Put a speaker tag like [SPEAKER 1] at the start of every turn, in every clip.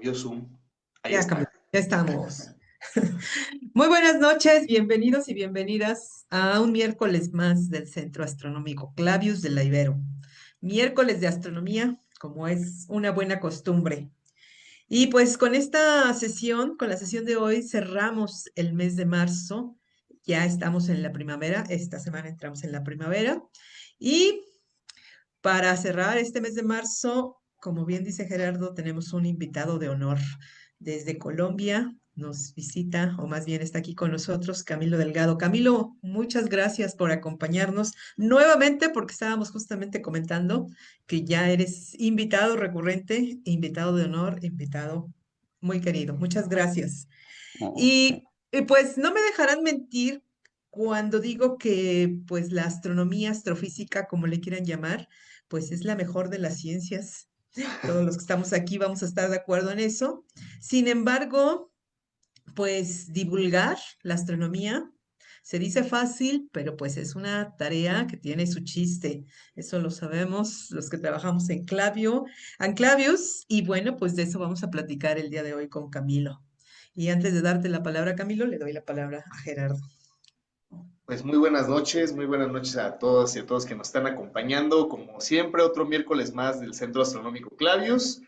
[SPEAKER 1] prendió Zoom. Ahí
[SPEAKER 2] Ya, Camila,
[SPEAKER 1] está.
[SPEAKER 2] ya estamos. Muy buenas noches, bienvenidos y bienvenidas a un miércoles más del Centro Astronómico Clavius de la Ibero. Miércoles de astronomía, como es una buena costumbre. Y pues con esta sesión, con la sesión de hoy, cerramos el mes de marzo. Ya estamos en la primavera, esta semana entramos en la primavera. Y para cerrar este mes de marzo, como bien dice Gerardo, tenemos un invitado de honor desde Colombia. Nos visita, o más bien está aquí con nosotros, Camilo Delgado. Camilo, muchas gracias por acompañarnos nuevamente, porque estábamos justamente comentando que ya eres invitado recurrente, invitado de honor, invitado muy querido. Muchas gracias.
[SPEAKER 1] Oh, sí.
[SPEAKER 2] Y pues no me dejarán mentir cuando digo que pues la astronomía, astrofísica, como le quieran llamar, pues es la mejor de las ciencias. Todos los que estamos aquí vamos a estar de acuerdo en eso. Sin embargo, pues divulgar la astronomía se dice fácil, pero pues es una tarea que tiene su chiste. Eso lo sabemos los que trabajamos en Clavius, y bueno, pues de eso vamos a platicar el día de hoy con Camilo. Y antes de darte la palabra, Camilo, le doy la palabra a Gerardo.
[SPEAKER 1] Pues muy buenas noches a todos y a todos que nos están acompañando. Como siempre, otro miércoles más del Centro Astronómico Clavius.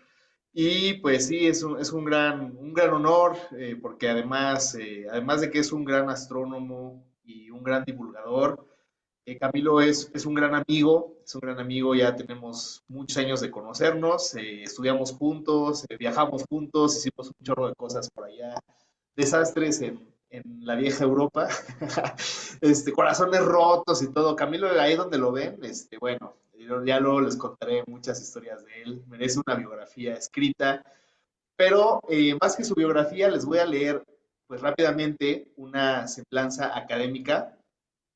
[SPEAKER 1] Y pues sí, un gran honor, porque además de que es un gran astrónomo y un gran divulgador, Camilo es un gran amigo, ya tenemos muchos años de conocernos, estudiamos juntos, viajamos juntos, hicimos un chorro de cosas por allá, desastres en la vieja Europa, corazones rotos y todo. Camilo, ahí donde lo ven, bueno, yo ya luego les contaré muchas historias de él, merece una biografía escrita, pero más que su biografía, les voy a leer pues rápidamente una semblanza académica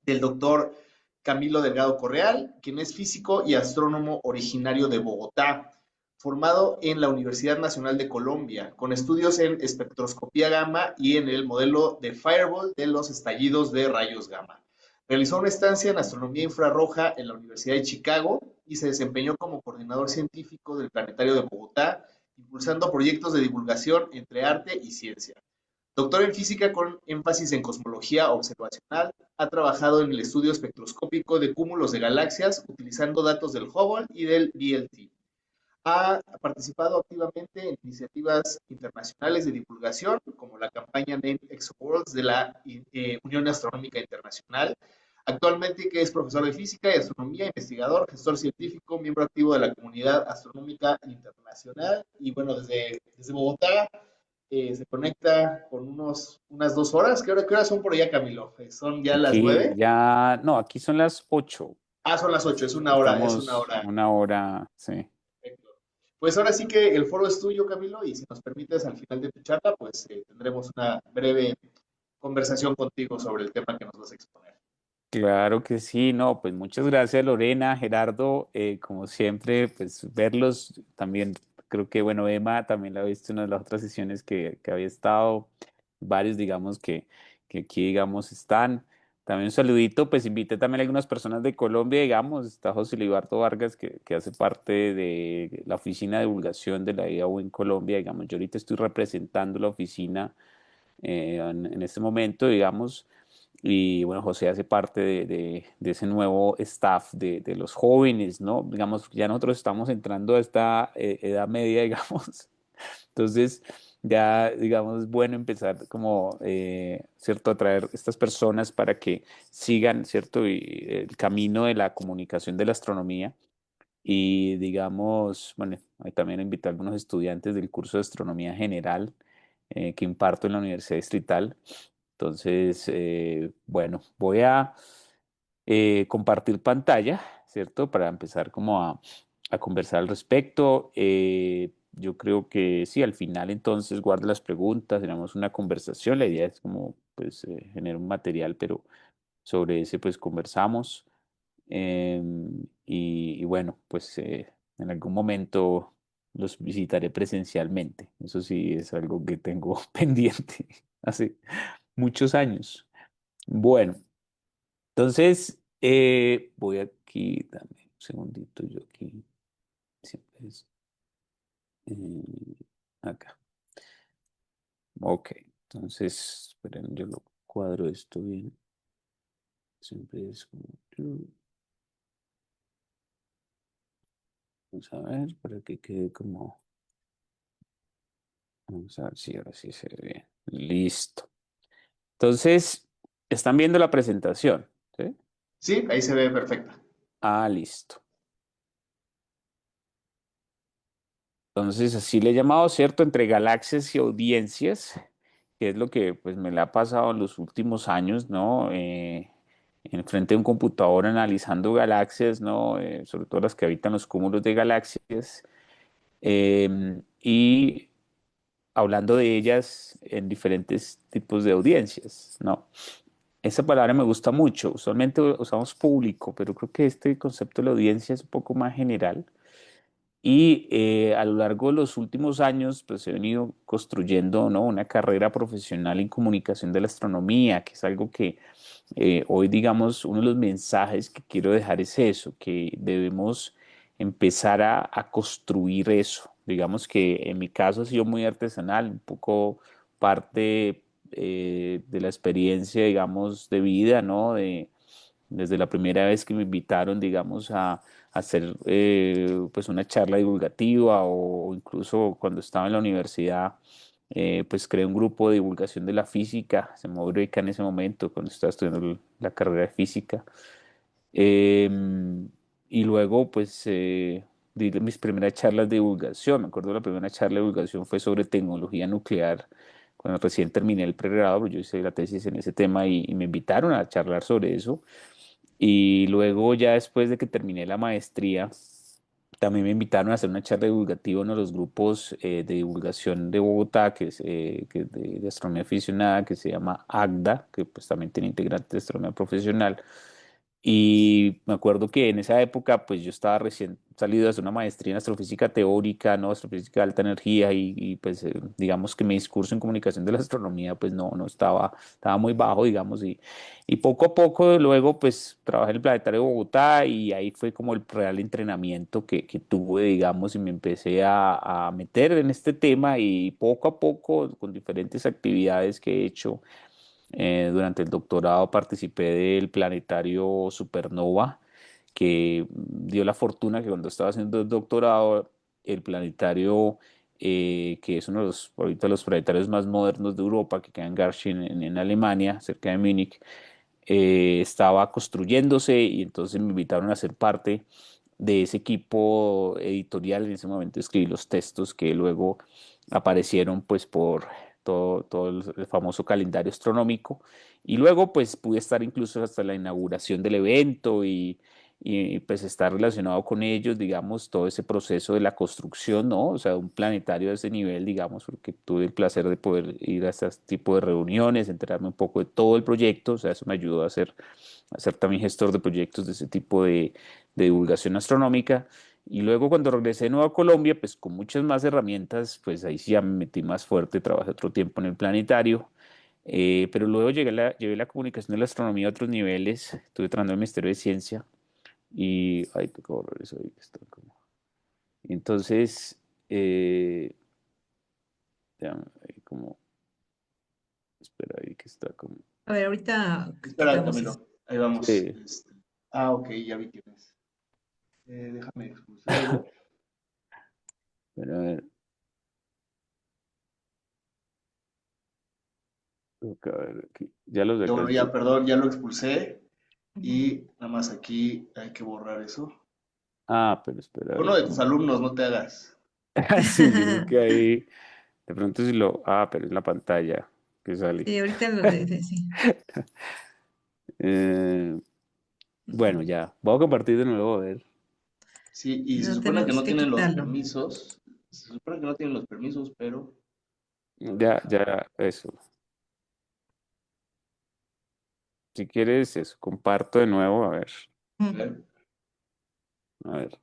[SPEAKER 1] del doctor Camilo Delgado Correal, quien es físico y astrónomo originario de Bogotá, formado en la Universidad Nacional de Colombia, con estudios en espectroscopía gamma y en el modelo de Fireball de los estallidos de rayos gamma. Realizó una estancia en astronomía infrarroja en la Universidad de Chicago y se desempeñó como coordinador científico del Planetario de Bogotá, impulsando proyectos de divulgación entre arte y ciencia. Doctor en física con énfasis en cosmología observacional, ha trabajado en el estudio espectroscópico de cúmulos de galaxias utilizando datos del Hubble y del VLT. Ha participado activamente en iniciativas internacionales de divulgación, como la campaña Name Exoworlds de la Unión Astronómica Internacional. Actualmente que es profesor de física y astronomía, investigador, gestor científico, miembro activo de la comunidad astronómica internacional. Y bueno, desde Bogotá se conecta con unas 2 horas. ¿Qué hora son por allá, Camilo? ¿Son ya las
[SPEAKER 3] Aquí
[SPEAKER 1] 9?
[SPEAKER 3] ya, no, aquí son las 8.
[SPEAKER 1] Ah, son las 8, es una
[SPEAKER 3] Estamos
[SPEAKER 1] hora.
[SPEAKER 3] una hora, sí.
[SPEAKER 1] Perfecto. Pues ahora sí que el foro es tuyo, Camilo, y si nos permites al final de tu charla, pues tendremos una breve conversación contigo sobre el tema que nos vas a exponer.
[SPEAKER 3] Claro que sí, no, pues muchas gracias Lorena, Gerardo, como siempre, pues verlos también, creo que bueno, Emma también la he visto en una de las otras sesiones que había estado, varios digamos que aquí digamos están. También un saludito, pues invité también a algunas personas de Colombia, digamos, está José Libardo Vargas que hace parte de la oficina de divulgación de la IAU en Colombia, digamos, yo ahorita estoy representando la oficina en este momento, digamos. Y bueno, José hace parte de ese nuevo staff de los jóvenes, ¿no? Digamos, ya nosotros estamos entrando a esta edad media, digamos. Entonces, ya, digamos, es bueno empezar como, ¿cierto?, a traer estas personas para que sigan, ¿cierto?, y el camino de la comunicación de la astronomía. Y digamos, bueno, ahí también invité a algunos estudiantes del curso de astronomía general que imparto en la Universidad Distrital. Entonces, bueno, voy a compartir pantalla, ¿cierto? Para empezar como a conversar al respecto. Yo creo que sí, al final entonces guardo las preguntas, tenemos una conversación. La idea es como, pues, generar un material, pero sobre ese, pues, conversamos. Y bueno, pues en algún momento los visitaré presencialmente. Eso sí es algo que tengo pendiente hace muchos años. Bueno, entonces voy aquí, dame un segundito, yo aquí siempre es eh, acá. Ok, entonces, esperen, yo lo cuadro esto bien. Siempre es como... Vamos a ver, para que quede como... Vamos a ver si ahora sí se ve bien. Listo. Entonces, están viendo la presentación, ¿sí?
[SPEAKER 1] Sí, ahí se ve perfecta.
[SPEAKER 3] Ah, listo. Entonces, así le he llamado, ¿cierto? Entre galaxias y audiencias, que es lo que pues me le ha pasado en los últimos años, ¿no? En frente de un computador analizando galaxias, ¿no? Sobre todo las que habitan los cúmulos de galaxias, y hablando de ellas en diferentes tipos de audiencias, ¿no? Esa palabra me gusta mucho. Usualmente usamos público, pero creo que este concepto de la audiencia es un poco más general. Y a lo largo de los últimos años, pues he venido construyendo, ¿no? Una carrera profesional en comunicación de la astronomía, que es algo que hoy, digamos, uno de los mensajes que quiero dejar es eso, que debemos empezar a construir eso. Digamos que en mi caso ha sido muy artesanal, un poco parte de la experiencia, digamos, de vida, ¿no? Desde la primera vez que me invitaron, digamos, a hacer pues una charla divulgativa o incluso cuando estaba en la universidad, pues creé un grupo de divulgación de la física, se me beca en ese momento cuando estaba estudiando la carrera de física. Y luego pues di mis primeras charlas de divulgación, me acuerdo la primera charla de divulgación fue sobre tecnología nuclear. Cuando recién terminé el pregrado, yo hice la tesis en ese tema y me invitaron a charlar sobre eso. Y luego ya después de que terminé la maestría, también me invitaron a hacer una charla divulgativa en uno de los grupos de divulgación de Bogotá, que es de astronomía aficionada, que se llama ACDA, que pues también tiene integrantes de astronomía profesional. Y me acuerdo que en esa época, pues yo estaba recién salido de hacer una maestría en astrofísica teórica, ¿no? Astrofísica de alta energía pues digamos que mi discurso en comunicación de la astronomía, pues no estaba muy bajo, digamos, y poco a poco luego, pues trabajé en el Planetario de Bogotá y ahí fue como el real entrenamiento que tuve, digamos, y me empecé a meter en este tema y poco a poco, con diferentes actividades que he hecho, durante el doctorado participé del planetario Supernova, que dio la fortuna que cuando estaba haciendo el doctorado, el planetario, que es uno de los, ahorita los planetarios más modernos de Europa, que queda en Garching, en Alemania, cerca de Múnich, estaba construyéndose y entonces me invitaron a ser parte de ese equipo editorial. En ese momento escribí los textos que luego aparecieron pues por todo el famoso calendario astronómico y luego pues pude estar incluso hasta la inauguración del evento pues estar relacionado con ellos, digamos, todo ese proceso de la construcción, ¿no? O sea, un planetario de ese nivel, digamos, porque tuve el placer de poder ir a este tipo de reuniones, enterarme un poco de todo el proyecto, o sea, eso me ayudó a ser también gestor de proyectos de ese tipo de divulgación astronómica. Y luego cuando regresé de nuevo a Colombia, pues con muchas más herramientas, pues ahí sí ya me metí más fuerte, trabajé otro tiempo en el planetario, pero luego llevé la comunicación de la astronomía a otros niveles, estuve trabajando en el Ministerio de Ciencia y, ay, tengo que borrar eso ahí que está como... Entonces, ya, ahí como, espera ahí que está como...
[SPEAKER 2] A ver, ahorita
[SPEAKER 1] Espera,
[SPEAKER 2] quitamos eso.
[SPEAKER 1] Camilo. Ahí vamos.
[SPEAKER 3] Sí,
[SPEAKER 1] Ok, ya vi quién es. Déjame expulsarlo.
[SPEAKER 3] pero a ver, tengo a ver aquí, ya los
[SPEAKER 1] Ya bueno, ya,
[SPEAKER 3] alcancé.
[SPEAKER 1] perdón, ya lo expulsé.
[SPEAKER 2] Ujú.
[SPEAKER 1] Y nada más aquí hay que borrar eso.
[SPEAKER 3] Ah, pero espera, a
[SPEAKER 1] Uno
[SPEAKER 3] ver
[SPEAKER 1] de tus
[SPEAKER 3] cómo.
[SPEAKER 1] alumnos, no te hagas.
[SPEAKER 3] Sí, yo creo que ahí, de pronto si lo, pero es la pantalla que sale.
[SPEAKER 2] Sí, ahorita sí.
[SPEAKER 3] Eh, bueno,
[SPEAKER 2] Ujú.
[SPEAKER 3] ya, voy a compartir de nuevo, a ver.
[SPEAKER 1] Sí, y se
[SPEAKER 2] No,
[SPEAKER 1] supone que
[SPEAKER 2] tenemos
[SPEAKER 1] no
[SPEAKER 2] que
[SPEAKER 1] tienen los
[SPEAKER 2] quitarlo.
[SPEAKER 1] permisos. Se supone que no tienen los permisos, pero. A ver,
[SPEAKER 3] Ya,
[SPEAKER 1] déjame.
[SPEAKER 3] ya, eso. Si quieres, eso, comparto de nuevo, a ver,
[SPEAKER 1] A
[SPEAKER 2] Mm.
[SPEAKER 1] ver.
[SPEAKER 3] a ver.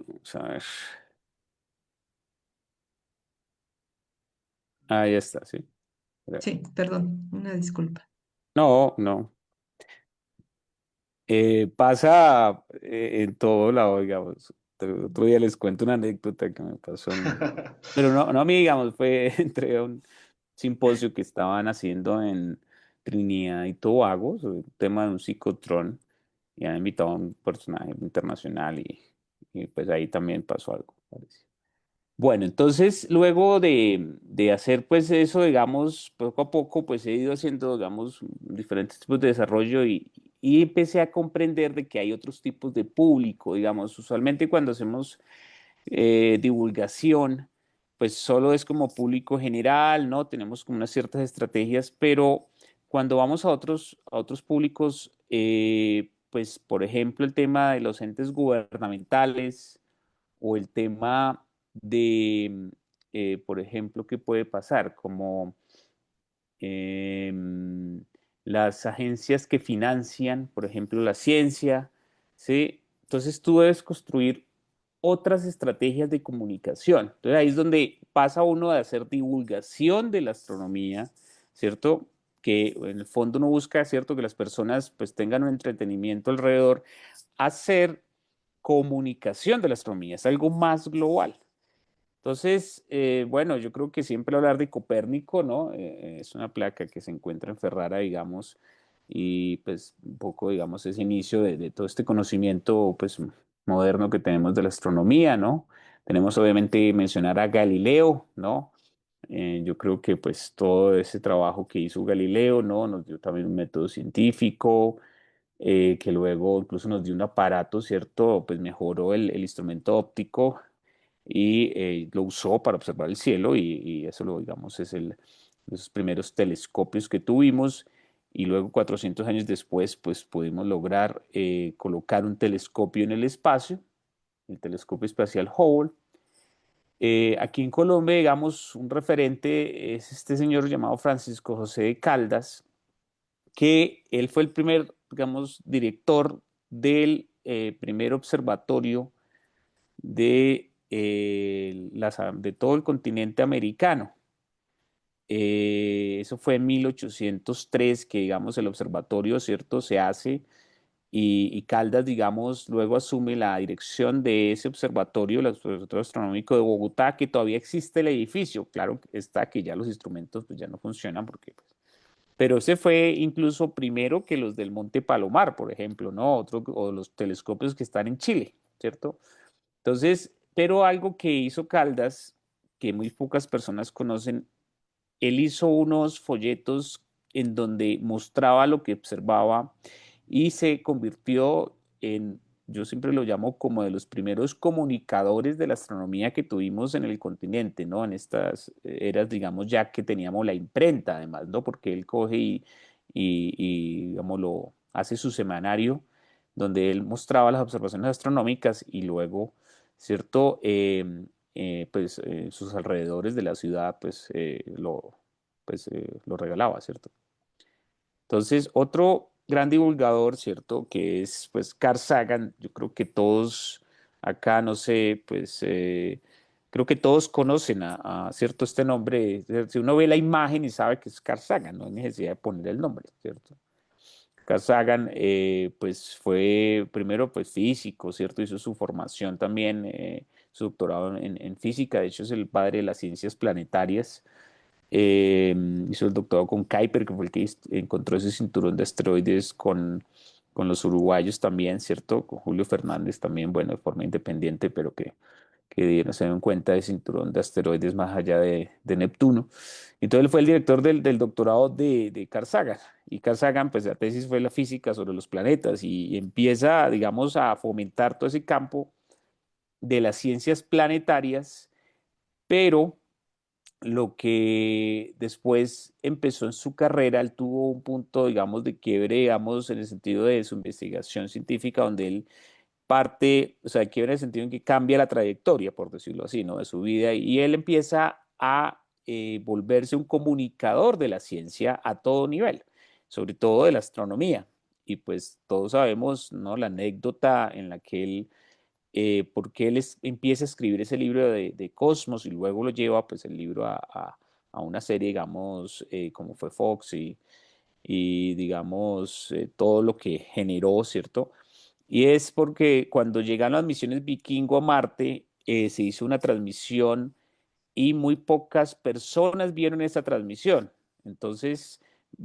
[SPEAKER 3] Vamos a ver. Ah, ya está, sí. Espera.
[SPEAKER 2] Sí, perdón, una disculpa.
[SPEAKER 3] No, no. Pasa en todo lado, digamos. otro día les cuento una anécdota que me pasó. Pero no, no a mí, digamos, fue entre un simposio que estaban haciendo en Trinidad y Tobago sobre el tema de un ciclotrón y han invitado a un personaje internacional y pues ahí también pasó algo parecido. Bueno, entonces luego de hacer pues eso, digamos, poco a poco pues he ido haciendo, digamos, diferentes tipos de desarrollo y empecé a comprender de que hay otros tipos de público, digamos, usualmente cuando hacemos divulgación, pues solo es como público general, ¿no? Tenemos como unas ciertas estrategias, pero cuando vamos a otros públicos, pues por ejemplo el tema de los entes gubernamentales o el tema de, por ejemplo, ¿qué puede pasar? Como em, las agencias que financian, por ejemplo, la ciencia, ¿sí? Entonces tú debes construir otras estrategias de comunicación. Entonces ahí es donde pasa uno de hacer divulgación de la astronomía, ¿cierto? Que en el fondo uno busca, ¿cierto? Que las personas pues tengan un entretenimiento alrededor, hacer comunicación de la astronomía, es algo más global. Entonces, bueno, yo creo que siempre hablar de Copérnico, ¿no? Es una placa que se encuentra en Ferrara, digamos, y pues un poco, digamos, ese inicio de todo este conocimiento, pues, moderno que tenemos de la astronomía, ¿no? Tenemos obviamente mencionar a Galileo, ¿no? Yo creo que pues todo ese trabajo que hizo Galileo, ¿no? Nos dio también un método científico, que luego incluso nos dio un aparato, ¿cierto? Pues mejoró el instrumento óptico y lo usó para observar el cielo y eso lo digamos es esos primeros telescopios que tuvimos y luego 400 años después pues pudimos lograr colocar un telescopio en el espacio, el telescopio espacial Hubble. Aquí en Colombia, digamos, un referente es este señor llamado Francisco José de Caldas, que él fue el primer, digamos, director del primer observatorio de todo el continente americano. Eso fue en 1803 que, digamos, el observatorio, ¿cierto?, se hace y Caldas, digamos, luego asume la dirección de ese observatorio, el Observatorio Astronómico de Bogotá, que todavía existe el edificio. Claro está que ya los instrumentos pues, ya no funcionan porque pues, pero ese fue incluso primero que los del Monte Palomar, por ejemplo, ¿no? O los telescopios que están en Chile, ¿cierto? Entonces, pero algo que hizo Caldas, que muy pocas personas conocen, él hizo unos folletos en donde mostraba lo que observaba y se convirtió en, yo siempre lo llamo como de los primeros comunicadores de la astronomía que tuvimos en el continente, ¿no? En estas eras, digamos, ya que teníamos la imprenta, además, ¿no? Porque él coge digamos, lo hace su semanario donde él mostraba las observaciones astronómicas y luego, ¿cierto? Pues sus alrededores de la ciudad, lo regalaba, ¿cierto? Entonces, otro gran divulgador, ¿cierto? Que es, pues, Carl Sagan, yo creo que todos acá, no sé, pues, creo que todos conocen ¿cierto? Este nombre, si uno ve la imagen y sabe que es Carl Sagan, no hay necesidad de poner el nombre, ¿cierto? Carl Sagan, pues fue primero pues físico, ¿cierto? Hizo su formación también, su doctorado en física, de hecho es el padre de las ciencias planetarias. Eh, Hizo el doctorado con Kuiper, que fue el que encontró ese cinturón de asteroides con los uruguayos también, ¿cierto? Con Julio Fernández también, bueno, de forma independiente, pero que no se dieron cuenta de cinturón de asteroides más allá de Neptuno. Entonces él fue el director del doctorado de Carl Sagan. Y Carl Sagan, pues la tesis fue la física sobre los planetas y empieza, digamos, a fomentar todo ese campo de las ciencias planetarias, pero lo que después empezó en su carrera, él tuvo un punto, digamos, de quiebre, digamos, en el sentido de su investigación científica, donde él parte, o sea, quiebre en el sentido en que cambia la trayectoria, por decirlo así, ¿no? De su vida, y él empieza a volverse un comunicador de la ciencia a todo nivel, sobre todo de la astronomía. Y pues todos sabemos, ¿no? La anécdota en la que él porque él empieza a escribir ese libro de Cosmos y luego lo lleva pues el libro a una serie, digamos, como fue Fox y digamos, todo lo que generó, ¿cierto? Y es porque cuando llegaron las misiones Vikingo a Marte, se hizo una transmisión y muy pocas personas vieron esa transmisión. Entonces,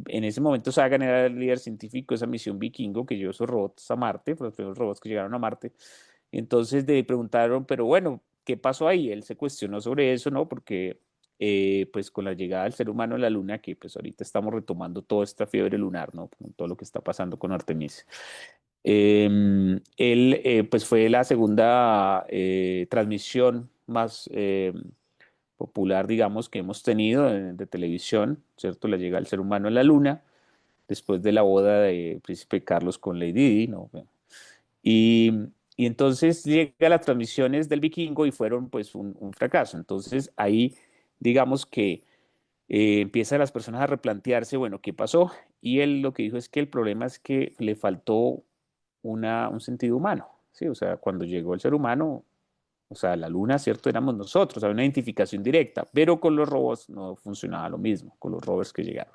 [SPEAKER 3] en ese momento Sagan era el líder científico de esa misión Vikingo que llevó esos robots a Marte, los primeros robots que llegaron a Marte. Entonces le preguntaron, pero bueno, ¿qué pasó ahí? Él se cuestionó sobre eso, ¿no? Porque pues con la llegada del ser humano a la Luna, que pues ahorita estamos retomando toda esta fiebre lunar, ¿no? Con todo lo que está pasando con Artemis. Él pues fue la segunda transmisión más popular, digamos, que hemos tenido de televisión, ¿cierto? La llegada del ser humano a la Luna, después de la boda de Príncipe Carlos con Lady Di, ¿no? Bueno, y, y entonces llega las transmisiones del Vikingo y fueron pues un fracaso. Entonces ahí digamos que empiezan las personas a replantearse, bueno, ¿qué pasó? Y él lo que dijo es que el problema es que le faltó un sentido humano, ¿sí? O sea, cuando llegó el ser humano, o sea, la luna, ¿cierto? Éramos nosotros, había una identificación directa, pero con los robots no funcionaba lo mismo, con los rovers que llegaron.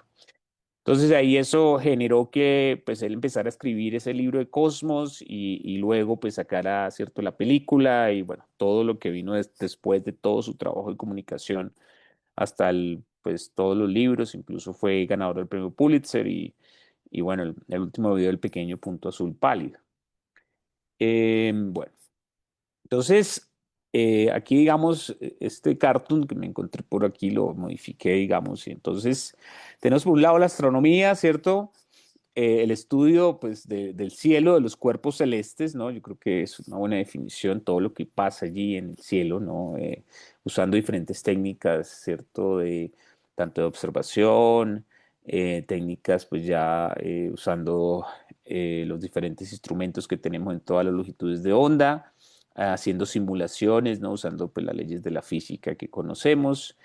[SPEAKER 3] Entonces ahí eso generó que pues él empezara a escribir ese libro de Cosmos y luego pues sacara, ¿cierto? La película y bueno, todo lo que vino después de todo su trabajo de comunicación hasta pues todos los libros, incluso fue ganador del premio Pulitzer y bueno, el último video del pequeño punto azul pálido. Bueno, entonces aquí digamos, este cartoon que me encontré por aquí lo modifiqué, digamos, y entonces tenemos por un lado la astronomía, ¿cierto? El estudio pues del cielo, de los cuerpos celestes, ¿no? Yo creo que es una buena definición, todo lo que pasa allí en el cielo, ¿no? Usando diferentes técnicas, ¿cierto? Tanto de observación, técnicas pues ya usando los diferentes instrumentos que tenemos en todas las longitudes de onda, haciendo simulaciones, ¿no? Usando pues las leyes de la física que conocemos,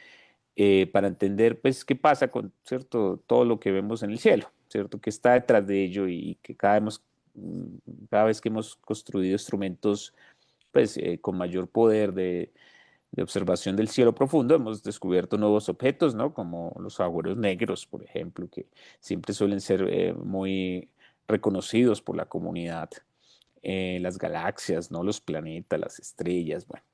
[SPEAKER 3] para entender pues qué pasa con, ¿cierto? Todo lo que vemos en el cielo, ¿cierto? Que está detrás de ello y que cada vez que hemos construido instrumentos pues con mayor poder de observación del cielo profundo, hemos descubierto nuevos objetos, ¿no? Como los agujeros negros, por ejemplo, que siempre suelen ser muy reconocidos por la comunidad. Las galaxias, ¿no? Los planetas, las estrellas, bueno.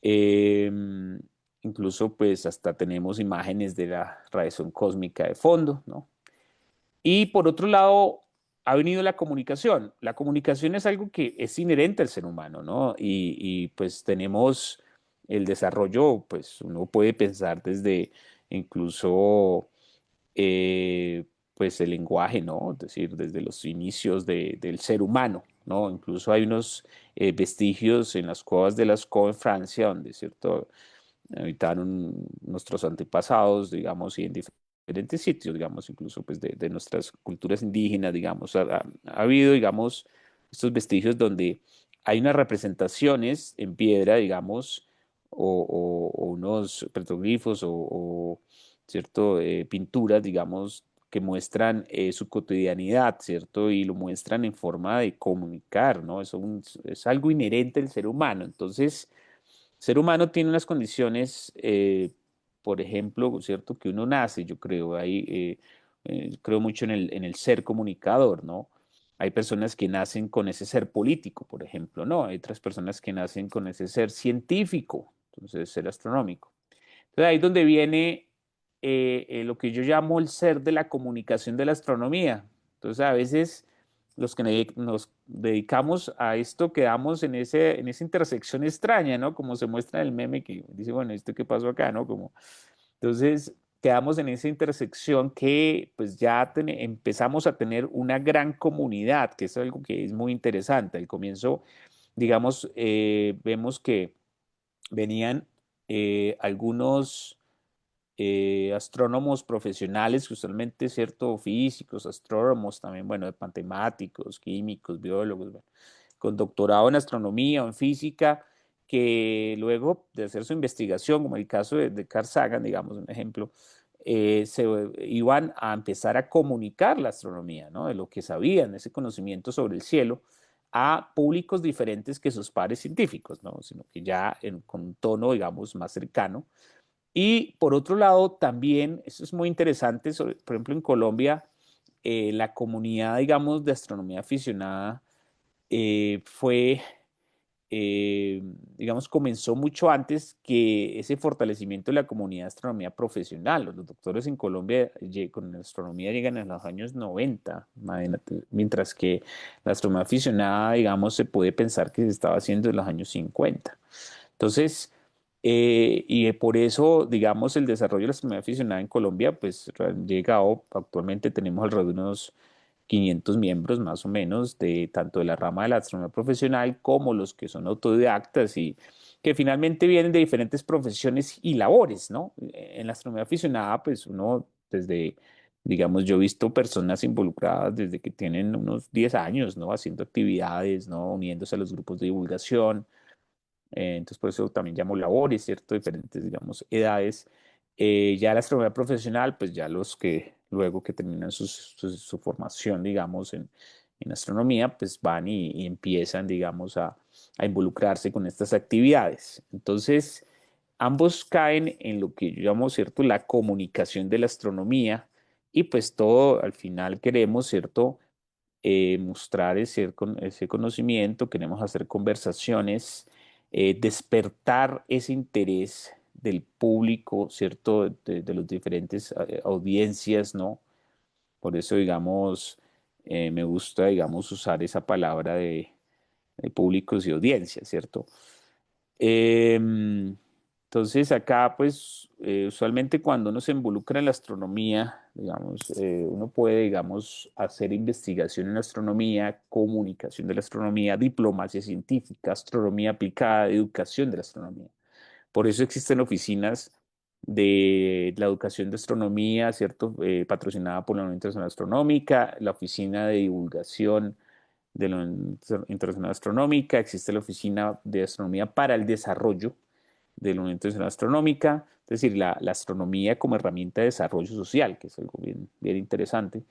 [SPEAKER 3] Em, Incluso pues hasta tenemos imágenes de la radiación cósmica de fondo, ¿no? Y por otro lado, ha venido la comunicación. La comunicación es algo que es inherente al ser humano, ¿no? Pues tenemos el desarrollo, pues uno puede pensar desde incluso pues el lenguaje, ¿no? Es decir, desde los inicios del ser humano, ¿no? Incluso hay unos vestigios en las cuevas de Lascaux en Francia, donde, ¿cierto? Habitaron nuestros antepasados, digamos, y en diferentes sitios, digamos, incluso pues de nuestras culturas indígenas, digamos, ha habido, digamos, estos vestigios donde hay unas representaciones en piedra, digamos, o unos petroglifos ¿cierto? Pinturas, digamos, que muestran su cotidianidad, ¿cierto? Y lo muestran en forma de comunicar, ¿no? Es algo inherente al ser humano. Entonces, el ser humano tiene unas condiciones, por ejemplo, ¿cierto? Que uno nace, yo creo, ahí, creo mucho en el ser comunicador, ¿no? Hay personas que nacen con ese ser político, por ejemplo, ¿no? Hay otras personas que nacen con ese ser científico, entonces ser astronómico. Entonces ahí es donde viene lo que yo llamo el ser de la comunicación de la astronomía. Entonces a veces los que nos dedicamos a esto quedamos en esa intersección extraña, ¿no? Como se muestra en el meme que dice, bueno, ¿esto qué pasó acá, no? Entonces quedamos en esa intersección que pues ya empezamos a tener una gran comunidad, que es algo que es muy interesante. Al comienzo, digamos, vemos que venían algunos astrónomos profesionales, que usualmente, cierto, físicos, astrónomos también, bueno, de matemáticos, químicos, biólogos, bueno, con doctorado en astronomía o en física, que luego de hacer su investigación, como el caso de Carl Sagan, digamos, un ejemplo, se iban a empezar a comunicar la astronomía, ¿no? De lo que sabían, ese conocimiento sobre el cielo, a públicos diferentes que sus pares científicos, ¿no? Sino que ya con un tono, digamos, más cercano. Y por otro lado, también, eso es muy interesante, por ejemplo, en Colombia, la comunidad, digamos, de astronomía aficionada fue, eh, digamos, comenzó mucho antes que ese fortalecimiento de la comunidad de astronomía profesional. Los doctores en Colombia con la astronomía llegan en los años 90, imagínate, mientras que la astronomía aficionada, digamos, se puede pensar que se estaba haciendo en los años 50. Entonces, y por eso, digamos, el desarrollo de la astronomía aficionada en Colombia, pues ha llegado, actualmente tenemos alrededor de unos 500 miembros más o menos, de tanto de la rama de la astronomía profesional como los que son autodidactas y que finalmente vienen de diferentes profesiones y labores, ¿no? En la astronomía aficionada, pues uno desde, digamos, yo he visto personas involucradas desde que tienen unos 10 años, ¿no? Haciendo actividades, ¿no? Uniéndose a los grupos de divulgación. Entonces, por eso también llamo labores, ¿cierto? Diferentes, digamos, edades. Ya la astronomía profesional, pues ya los que luego que terminan su formación, digamos, en astronomía, pues van y empiezan, digamos, a involucrarse con estas actividades. Entonces, ambos caen en lo que yo llamo, ¿cierto? La comunicación de la astronomía y pues todo al final queremos, ¿cierto? Mostrar ese conocimiento, queremos hacer conversaciones, despertar ese interés del público, ¿cierto? De las diferentes audiencias, ¿no? Por eso, digamos, me gusta, digamos, usar esa palabra de públicos y audiencias, ¿cierto? Em, entonces acá, pues, usualmente cuando uno se involucra en la astronomía, digamos, uno puede, digamos, hacer investigación en astronomía, comunicación de la astronomía, diplomacia científica, astronomía aplicada, educación de la astronomía. Por eso existen oficinas de la educación de astronomía, ¿cierto? Patrocinada por la Unión Internacional Astronómica, la oficina de divulgación de la Unión Internacional Astronómica, existe la Oficina de Astronomía para el Desarrollo de la Unión Internacional Astronómica, es decir, la astronomía como herramienta de desarrollo social, que es algo bien, bien interesante.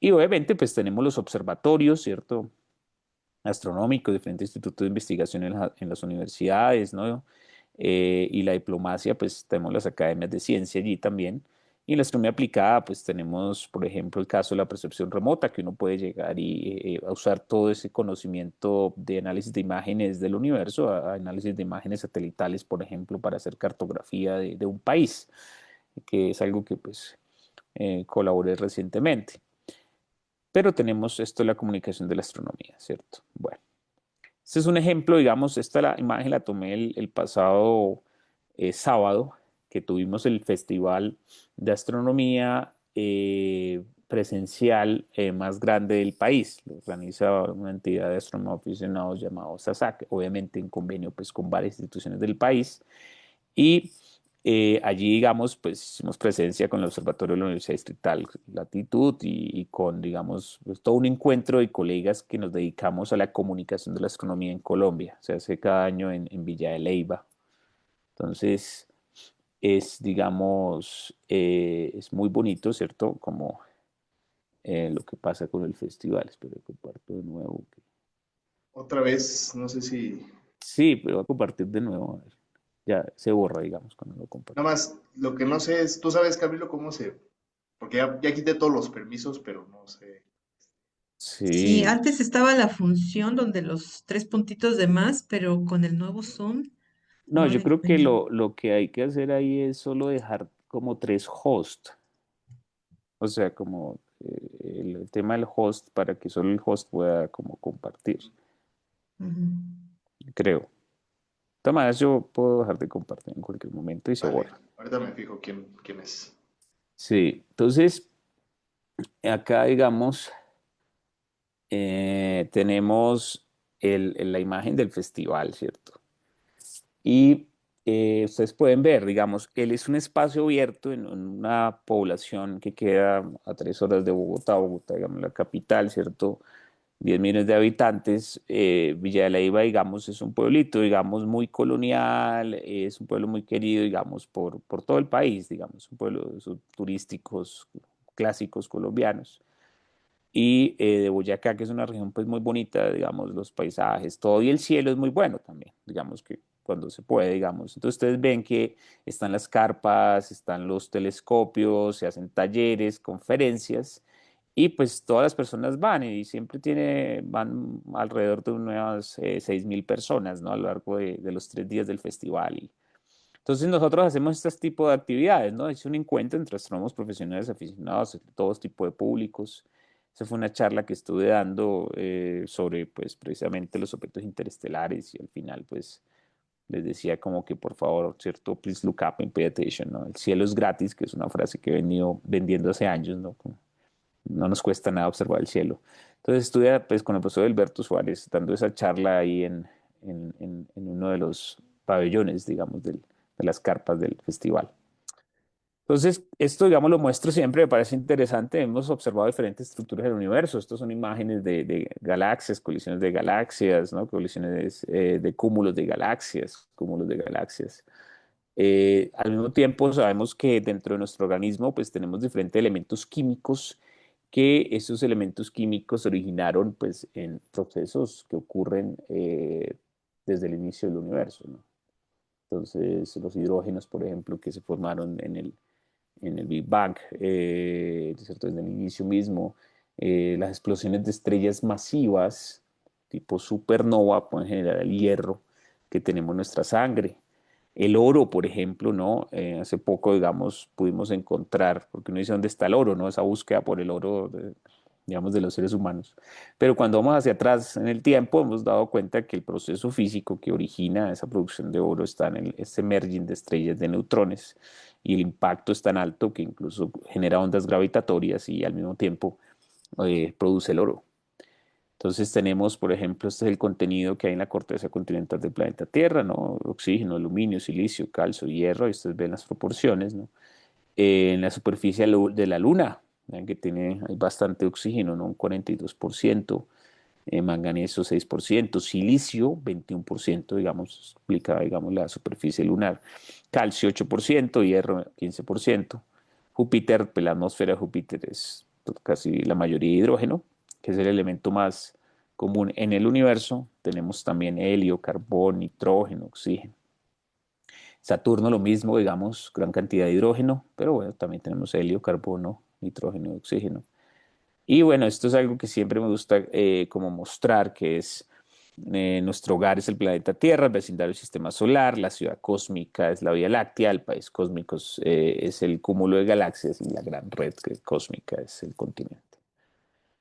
[SPEAKER 3] Y obviamente pues tenemos los observatorios, ¿cierto? Astronómicos, diferentes institutos de investigación en las universidades, ¿no? Y la diplomacia, pues tenemos las academias de ciencia allí también. Y en la astronomía aplicada, pues tenemos, por ejemplo, el caso de la percepción remota, que uno puede llegar y a usar todo ese conocimiento de análisis de imágenes del universo, a análisis de imágenes satelitales, por ejemplo, para hacer cartografía de un país, que es algo que pues colaboré recientemente. Pero tenemos esto de la comunicación de la astronomía, ¿cierto? Bueno. Este es un ejemplo, digamos, esta la imagen la tomé el pasado sábado, que tuvimos el Festival de Astronomía presencial más grande del país. Lo organiza una entidad de astronomía aficionados llamado SASAC, obviamente en convenio pues, con varias instituciones del país. Y allí, digamos, pues hicimos presencia con el Observatorio de la Universidad Distrital Latitud y con, digamos, pues, todo un encuentro de colegas que nos dedicamos a la comunicación de la astronomía en Colombia. Se hace cada año en Villa de Leyva. Entonces, es, digamos, es muy bonito, ¿cierto? Como lo que pasa con el festival. Espero que comparto de nuevo.
[SPEAKER 1] Otra vez, no sé si...
[SPEAKER 3] Sí, pero voy a compartir de nuevo. A ver. Ya se borra, digamos, cuando lo
[SPEAKER 1] Nada
[SPEAKER 3] comparto.
[SPEAKER 1] más, lo que no sé es, tú sabes, Camilo, cómo se... Porque ya quité todos los permisos, pero no sé.
[SPEAKER 2] Sí,
[SPEAKER 3] Sí,
[SPEAKER 2] antes estaba la función donde los tres puntitos de más, pero con el nuevo Zoom
[SPEAKER 3] no,
[SPEAKER 2] no le
[SPEAKER 3] yo creo que
[SPEAKER 2] encuentro.
[SPEAKER 3] lo que hay que hacer ahí es solo dejar como tres hosts, o sea, como el tema del host para que solo el host pueda como compartir,
[SPEAKER 2] Ujú.
[SPEAKER 3] creo. De todas maneras, yo puedo dejar de compartir en cualquier momento y se
[SPEAKER 1] Vale,
[SPEAKER 3] borra.
[SPEAKER 1] ahorita me fijo quién es.
[SPEAKER 3] Sí, entonces acá digamos, tenemos la imagen del festival, ¿cierto? Y ustedes pueden ver, digamos, él es un espacio abierto en una población que queda a 3 horas de Bogotá, Bogotá, digamos, la capital, ¿cierto? 10 millones de habitantes. Villa de Leyva, digamos, es un pueblito, digamos, muy colonial, es un pueblo muy querido, digamos, por todo el país, digamos, un pueblo de esos turísticos clásicos colombianos y de Boyacá, que es una región pues muy bonita, digamos, los paisajes, todo y el cielo es muy bueno también, digamos que cuando se puede, digamos. Entonces ustedes ven que están las carpas, están los telescopios, se hacen talleres, conferencias Y pues todas las personas van y siempre van alrededor de unas 6.000 personas, ¿no? A lo largo de los 3 días del festival. Y entonces nosotros hacemos este tipo de actividades, ¿no? Es un encuentro entre astrónomos profesionales aficionados, de todos tipos de públicos. Esa fue una charla que estuve dando sobre, pues, precisamente los objetos interestelares y al final, pues, les decía como que por favor, ¿cierto? Please look up and pay attention, ¿no? El cielo es gratis, que es una frase que he venido vendiendo hace años, ¿no? No nos cuesta nada observar el cielo. Entonces estuve pues, con el profesor Alberto Suárez dando esa charla ahí en uno de los pabellones, digamos, de las carpas del festival. Entonces, esto, digamos, lo muestro siempre, me parece interesante. Hemos observado diferentes estructuras del universo. Estos son imágenes de galaxias, colisiones de galaxias, ¿no? Colisiones de cúmulos de galaxias, cúmulos de galaxias. Al mismo tiempo, sabemos que dentro de nuestro organismo, pues tenemos diferentes elementos químicos que esos elementos químicos se originaron pues, en procesos que ocurren desde el inicio del universo, ¿no? Entonces, los hidrógenos, por ejemplo, que se formaron en el Big Bang, ¿cierto? Desde el inicio mismo, las explosiones de estrellas masivas, tipo supernova, pueden generar el hierro que tenemos en nuestra sangre. El oro, por ejemplo, ¿no? Hace poco, digamos, pudimos encontrar, porque uno dice dónde está el oro, ¿no? Esa búsqueda por el oro, digamos, de los seres humanos. Pero cuando vamos hacia atrás en el tiempo, hemos dado cuenta que el proceso físico que origina esa producción de oro está en este merging de estrellas de neutrones y el impacto es tan alto que incluso genera ondas gravitatorias y al mismo tiempo produce el oro. Entonces tenemos, por ejemplo, este es el contenido que hay en la corteza continental del planeta Tierra, ¿no? Oxígeno, aluminio, silicio, calcio, hierro, y ustedes ven las proporciones, ¿no? En la superficie de la Luna, vean que hay bastante oxígeno, ¿no? Un 42%, manganeso 6%, silicio 21%, digamos, explica, digamos, la superficie lunar, calcio 8%, hierro 15%, Júpiter, pues la atmósfera de Júpiter es casi la mayoría de hidrógeno, que es el elemento más común en el universo. Tenemos también helio, carbón, nitrógeno, oxígeno. Saturno lo mismo, digamos, gran cantidad de hidrógeno, pero bueno, también tenemos helio, carbono, nitrógeno y oxígeno. Y bueno, esto es algo que siempre me gusta como mostrar, que es nuestro hogar es el planeta Tierra, el vecindario del sistema solar, la ciudad cósmica es la Vía Láctea, el país cósmico es el cúmulo de galaxias y la gran red cósmica es el continente.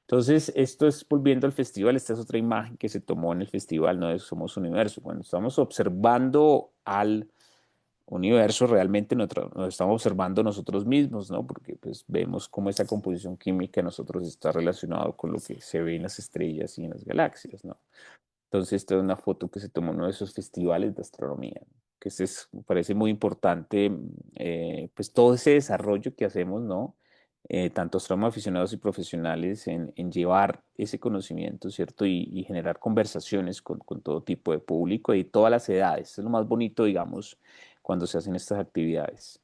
[SPEAKER 3] Entonces, esto es volviendo al festival, esta es otra imagen que se tomó en el festival, ¿no? De Somos Universo. Cuando estamos observando al universo, realmente nos estamos observando nosotros mismos, ¿no? Porque pues vemos cómo esa composición química de nosotros está relacionado con lo que se ve en las estrellas y en las galaxias, ¿no? Entonces, esta es una foto que se tomó en uno de esos festivales de astronomía, ¿no? Que me parece muy importante, pues todo ese desarrollo que hacemos, ¿no? Tanto astrónomos aficionados y profesionales en llevar ese conocimiento, ¿cierto? Y generar conversaciones con todo tipo de público y todas las edades. Es lo más bonito, digamos, cuando se hacen estas actividades.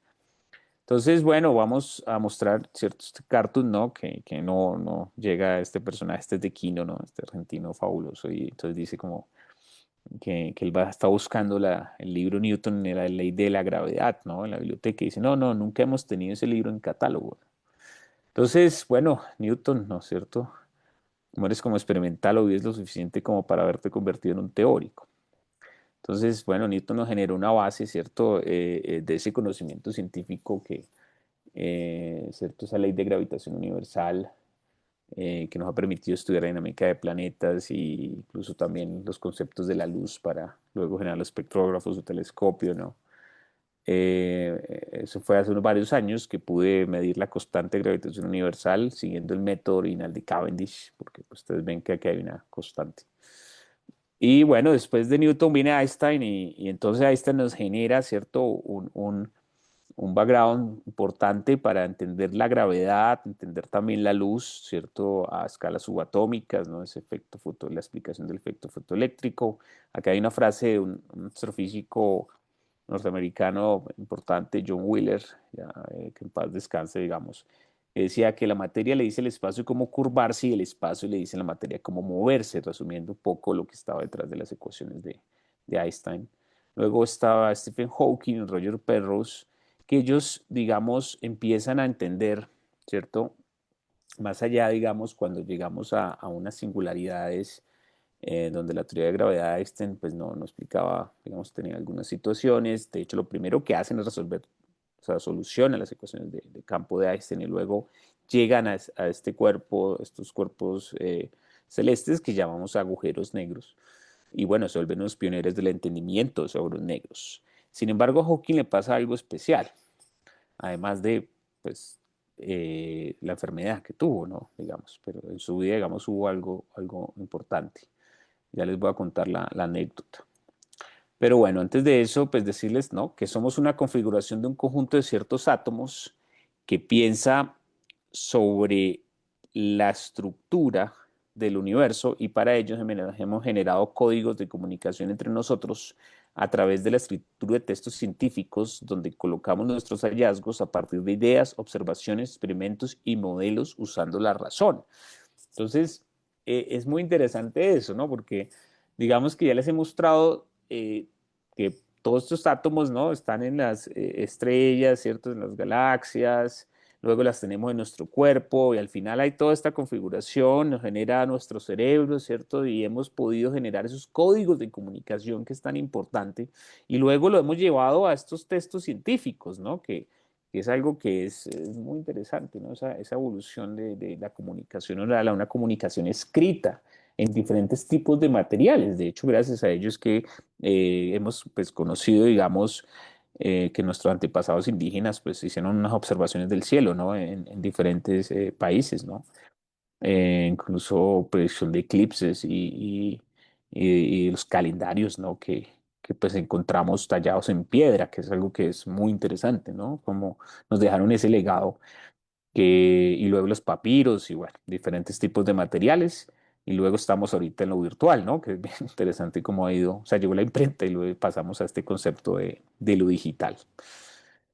[SPEAKER 3] Entonces, bueno, vamos a mostrar ciertos cartoon, ¿no? Que no llega a este personaje, este es de Kino, ¿no? Este argentino fabuloso. Y entonces dice como que él está buscando el libro Newton en la ley de la gravedad, ¿no? En la biblioteca. Y dice, no, nunca hemos tenido ese libro en catálogo. Entonces, bueno, Newton, ¿no es cierto? Como eres como experimental o es lo suficiente como para haberte convertido en un teórico. Entonces, bueno, Newton nos generó una base, ¿cierto? De ese conocimiento científico ¿cierto? Esa ley de gravitación universal que nos ha permitido estudiar la dinámica de planetas e incluso también los conceptos de la luz para luego generar los espectrógrafos o telescopio, ¿no? Eso fue hace unos varios años que pude medir la constante de gravitación universal siguiendo el método original de Cavendish, porque pues, ustedes ven que aquí hay una constante. Y bueno, después de Newton viene Einstein y entonces Einstein nos genera, ¿cierto? Un background importante para entender la gravedad, entender también la luz, ¿cierto? A escalas subatómicas, ¿no? Ese efecto la explicación del efecto fotoeléctrico. Acá hay una frase de un astrofísico norteamericano importante, John Wheeler, ya, que en paz descanse, digamos, que decía que la materia le dice al espacio cómo curvarse y el espacio le dice a la materia cómo moverse, resumiendo un poco lo que estaba detrás de las ecuaciones de Einstein. Luego estaba Stephen Hawking, Roger Penrose, que ellos, digamos, empiezan a entender, ¿cierto? más allá, digamos, cuando llegamos a unas singularidades donde la teoría de gravedad de Einstein pues no explicaba, digamos, tenía algunas situaciones. De hecho, lo primero que hacen es resolver, o sea, solucionan las ecuaciones de campo de Einstein y luego llegan a este cuerpo, estos cuerpos celestes que llamamos agujeros negros. Y bueno, se vuelven los pioneros del entendimiento sobre los negros. Sin embargo, a Hawking le pasa algo especial, además de, pues, la enfermedad que tuvo, ¿no? Digamos, pero en su vida, digamos, hubo algo importante. Ya les voy a contar la anécdota. Pero bueno, antes de eso, pues decirles, ¿no? Que somos una configuración de un conjunto de ciertos átomos que piensa sobre la estructura del universo y para ello hemos generado códigos de comunicación entre nosotros a través de la escritura de textos científicos donde colocamos nuestros hallazgos a partir de ideas, observaciones, experimentos y modelos usando la razón. Entonces, es muy interesante eso, ¿no? Porque digamos que ya les he mostrado que todos estos átomos, ¿no? Están en las estrellas, ¿cierto? En las galaxias, luego las tenemos en nuestro cuerpo y al final hay toda esta configuración, nos genera nuestro cerebro, ¿cierto? Y hemos podido generar esos códigos de comunicación que es tan importante y luego lo hemos llevado a estos textos científicos, ¿no? Que es algo que es muy interesante, ¿no? Esa evolución de la comunicación oral a una comunicación escrita en diferentes tipos de materiales. De hecho, gracias a ellos que hemos pues, conocido, digamos, que nuestros antepasados indígenas pues hicieron unas observaciones del cielo, ¿no? En diferentes países, ¿no? Incluso predicción de eclipses y los calendarios, ¿no? Que pues encontramos tallados en piedra, que es algo que es muy interesante, ¿no? Como nos dejaron ese legado y luego los papiros y bueno, diferentes tipos de materiales. Y luego estamos ahorita en lo virtual, ¿no? Que es bien interesante cómo ha ido, o sea, llegó la imprenta y luego pasamos a este concepto de lo digital.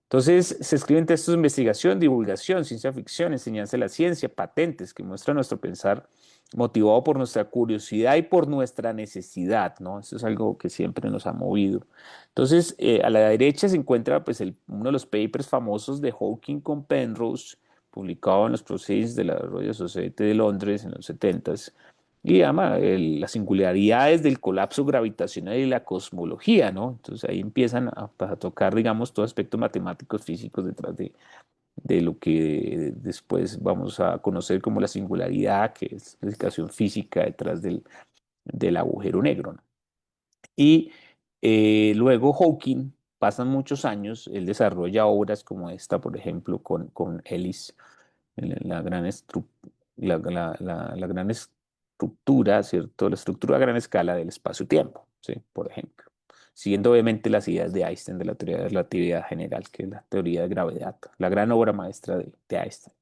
[SPEAKER 3] Entonces, se escriben textos de investigación, divulgación, ciencia ficción, enseñanza de la ciencia, patentes que muestran nuestro pensar motivado por nuestra curiosidad y por nuestra necesidad, ¿no? Eso es algo que siempre nos ha movido. Entonces, a la derecha se encuentra pues, uno de los papers famosos de Hawking con Penrose, publicado en los Proceedings de la Royal Society de Londres en los 70s, y llama las singularidades del colapso gravitacional y la cosmología, ¿no? Entonces ahí empiezan a tocar, digamos, todo aspectos matemáticos, físicos detrás de lo que después vamos a conocer como la singularidad, que es la explicación física detrás del agujero negro, ¿no? Y luego Hawking, pasan muchos años, él desarrolla obras como esta, por ejemplo, con Ellis, la gran, la gran estructura, ¿cierto? La estructura a gran escala del espacio-tiempo, ¿sí? Por ejemplo. Siguiendo obviamente las ideas de Einstein de la teoría de relatividad general, que es la teoría de gravedad, la gran obra maestra de Einstein.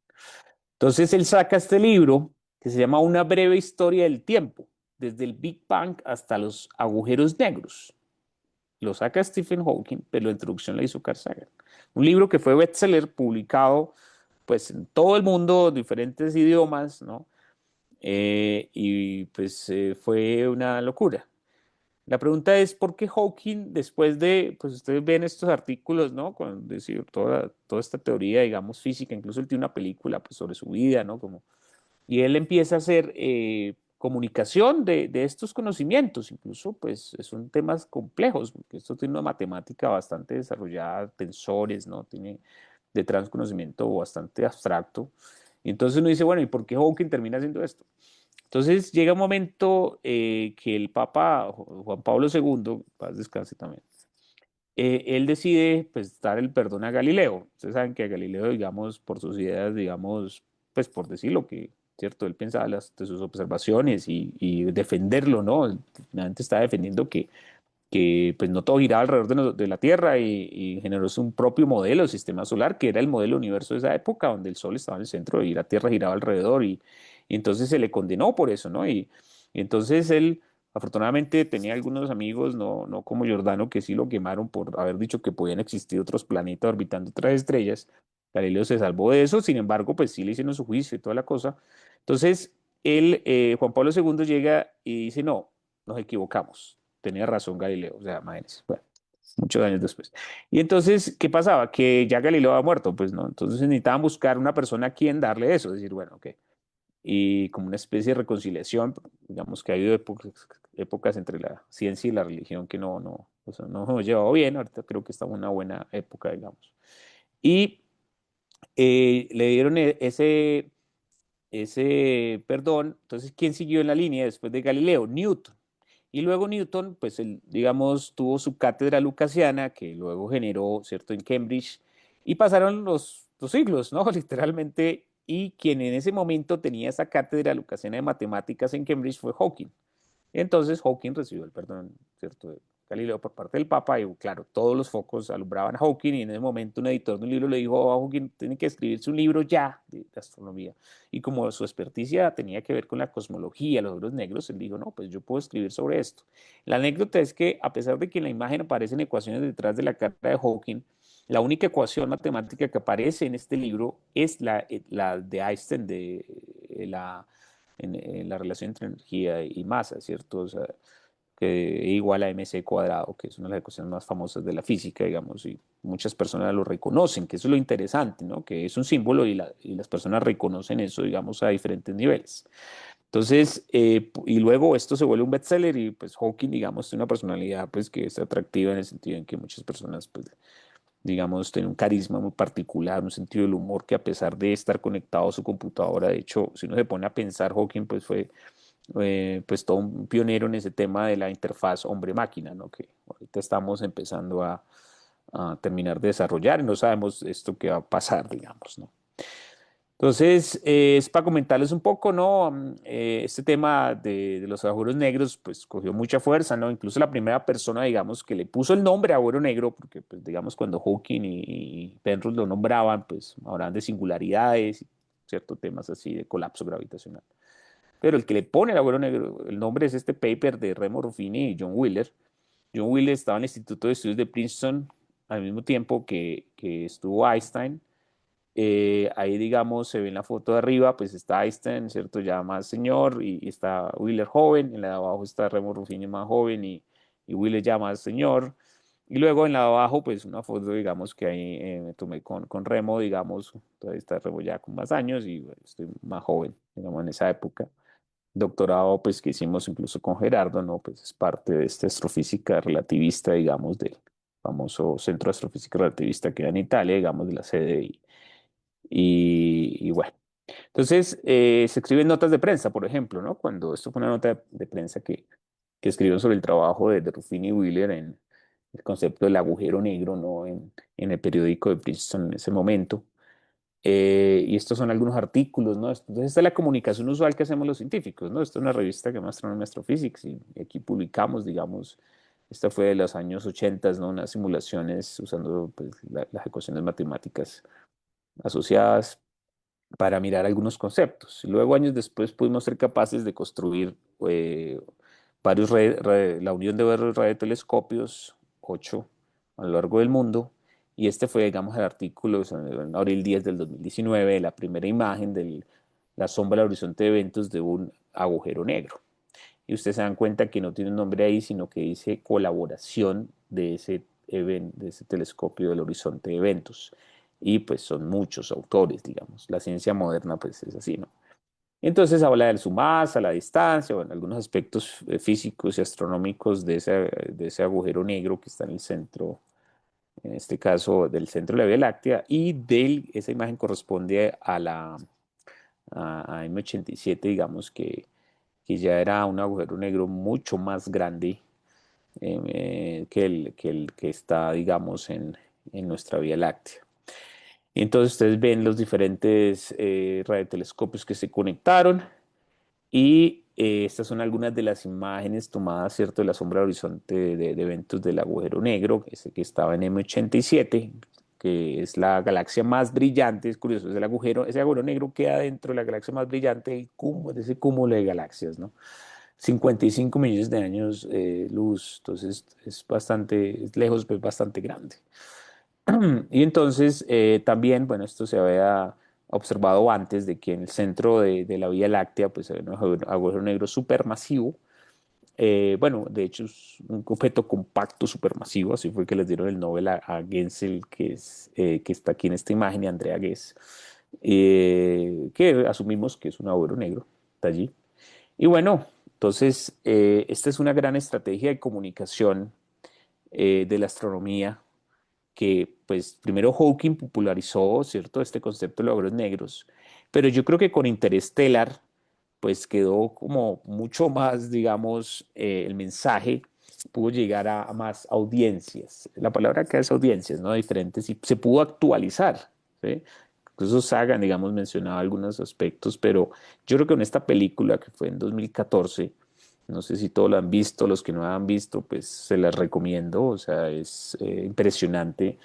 [SPEAKER 3] Entonces él saca este libro que se llama Una breve historia del tiempo, desde el Big Bang hasta los agujeros negros. Lo saca Stephen Hawking, pero la introducción la hizo Carl Sagan. Un libro que fue bestseller, publicado pues en todo el mundo, diferentes idiomas, ¿no? Y pues fue una locura. La pregunta es, ¿por qué Hawking, después de, pues ustedes ven estos artículos, ¿no? Con decir, toda esta teoría, digamos, física, incluso él tiene una película pues, sobre su vida, ¿no? Como, y él empieza a hacer comunicación de estos conocimientos, incluso pues son temas complejos, porque esto tiene una matemática bastante desarrollada, tensores, ¿no? Tiene detrás un conocimiento bastante abstracto. Y entonces uno dice, bueno, ¿y por qué Hawking termina haciendo esto? Entonces llega un momento que el Papa Juan Pablo II, paz descanse también, él decide pues dar el perdón a Galileo. Ustedes saben que a Galileo, digamos, por sus ideas, digamos, pues por decirlo que, ¿cierto? Él pensaba de sus observaciones y defenderlo, ¿no? Él finalmente estaba defendiendo que pues no todo giraba alrededor de la Tierra y generó un propio modelo de sistema solar, que era el modelo universo de esa época, donde el Sol estaba en el centro y la Tierra giraba alrededor y entonces se le condenó por eso, ¿no? Y entonces él afortunadamente tenía algunos amigos, no como Giordano, que sí lo quemaron por haber dicho que podían existir otros planetas orbitando otras estrellas. Galileo se salvó de eso, sin embargo, pues sí le hicieron su juicio y toda la cosa. Entonces, Juan Pablo II llega y dice, no, nos equivocamos. Tenía razón Galileo, o sea, imagínense, bueno, muchos años después. Y entonces, ¿qué pasaba? Que ya Galileo había muerto, pues no, entonces necesitaban buscar una persona a quien darle eso, decir, bueno, ok. y como una especie de reconciliación. Digamos que ha habido épocas entre la ciencia y la religión que o sea, no hemos llevado bien. Ahorita creo que estamos en una buena época, digamos. Y le dieron ese perdón. Entonces, ¿quién siguió en la línea después de Galileo? Newton. Y luego Newton, pues él, digamos, tuvo su cátedra lucasiana, que luego generó, ¿cierto?, en Cambridge, y pasaron los siglos, ¿no? Literalmente, y quien en ese momento tenía esa cátedra lucasiana de matemáticas en Cambridge fue Hawking. Entonces Hawking recibió el perdón, ¿cierto?, de Galileo por parte del Papa, y claro, todos los focos alumbraban a Hawking, y en ese momento un editor de un libro le dijo a Hawking: tiene que escribirse un libro ya de astronomía. Y como su experticia tenía que ver con la cosmología, los agujeros negros, él dijo: no, pues yo puedo escribir sobre esto. La anécdota es que, a pesar de que en la imagen aparecen ecuaciones detrás de la cara de Hawking, la única ecuación matemática que aparece en este libro es la de Einstein, en la relación entre energía y masa, ¿cierto? O sea, que es igual a mc cuadrado, que es una de las ecuaciones más famosas de la física, digamos, y muchas personas lo reconocen, que eso es lo interesante, ¿no? Que es un símbolo, y las personas reconocen eso, digamos, a diferentes niveles. Entonces, y luego esto se vuelve un bestseller, y pues Hawking, digamos, tiene una personalidad pues que es atractiva, en el sentido en que muchas personas pues, digamos, tiene un carisma muy particular, un sentido del humor, que a pesar de estar conectado a su computadora, de hecho, si uno se pone a pensar, Hawking pues fue pues todo un pionero en ese tema de la interfaz hombre-máquina, ¿no? Que ahorita estamos empezando a terminar de desarrollar, y no sabemos esto qué va a pasar, digamos, ¿no? Entonces, es para comentarles un poco, ¿no? Este tema de los agujeros negros, pues cogió mucha fuerza, ¿no? Incluso la primera persona, digamos, que le puso el nombre agujero negro, porque, pues, digamos, cuando Hawking y Penrose lo nombraban, pues hablaban de singularidades, ciertos temas así de colapso gravitacional. Pero el que le pone el agujero negro, el nombre es este paper de Remo Ruffini y John Wheeler. John Wheeler estaba en el Instituto de Estudios de Princeton al mismo tiempo que estuvo Einstein. Ahí, digamos, se ve en la foto de arriba, pues está Einstein, ¿cierto? Ya más señor, y está Wheeler joven. En la de abajo está Remo Ruffini más joven, y Wheeler ya más señor. Y luego en la de abajo, pues una foto, digamos, que ahí me tomé con Remo, digamos, todavía está Remo ya con más años, y bueno, estoy más joven, digamos, en esa época. Doctorado, pues, que hicimos incluso con Gerardo, ¿no? Pues es parte de esta astrofísica relativista, digamos, del famoso Centro de Astrofísica Relativista que era en Italia, digamos, de la sede. Y bueno, entonces se escriben notas de prensa, por ejemplo, ¿no? Cuando esto fue una nota de prensa que escribieron sobre el trabajo de Ruffini y Wheeler en el concepto del agujero negro, ¿no? En el periódico de Princeton en ese momento. Y estos son algunos artículos, ¿no? Entonces, esta es la comunicación usual que hacemos los científicos, ¿no? Esta es una revista que llama Astronomy Astrophysics, y aquí publicamos, digamos, esta fue de los años 80, ¿no? Unas simulaciones usando, pues, las ecuaciones matemáticas asociadas para mirar algunos conceptos. Y luego, años después, pudimos ser capaces de construir la unión de varios radiotelescopios, 8 a lo largo del mundo. Y este fue, digamos, el artículo en abril 10 del 2019, la primera imagen de la sombra del horizonte de eventos de un agujero negro. Y ustedes se dan cuenta que no tiene un nombre ahí, sino que dice colaboración de ese telescopio del horizonte de eventos. Y pues son muchos autores, digamos. La ciencia moderna pues es así, ¿no? Entonces habla de su masa, la distancia, bueno, algunos aspectos físicos y astronómicos de ese agujero negro que está en el centro, en este caso del centro de la Vía Láctea, y esa imagen corresponde a M87, digamos, que ya era un agujero negro mucho más grande que el que está, digamos, en nuestra Vía Láctea. Y entonces ustedes ven los diferentes radiotelescopios que se conectaron, y estas son algunas de las imágenes tomadas, ¿cierto?, de la sombra de horizonte de eventos del agujero negro, ese que estaba en M87, que es la galaxia más brillante. Es curioso, ese agujero negro queda dentro de la galaxia más brillante de ese cúmulo de galaxias, ¿no? 55 millones de años luz, entonces es bastante, es lejos, pero es bastante grande. Y entonces también, bueno, esto se había observado antes, de que en el centro de la Vía Láctea pues había un agujero negro supermasivo. Bueno, de hecho es un objeto compacto supermasivo, así fue que les dieron el Nobel a Gensel, que está aquí en esta imagen, y a Andrea Ghez. que asumimos que es un agujero negro, está allí. Y bueno, entonces esta es una gran estrategia de comunicación de la astronomía que pues primero Hawking popularizó, ¿cierto?, este concepto de los agujeros negros, pero yo creo que con Interstellar pues quedó como mucho más, digamos, el mensaje pudo llegar a más audiencias. La palabra acá es audiencias, ¿no? Diferentes, y se pudo actualizar, ¿sí? Incluso Sagan, digamos, mencionaba algunos aspectos, pero yo creo que en esta película que fue en 2014, no sé si todos la han visto, los que no la han visto, pues se las recomiendo, o sea, es impresionante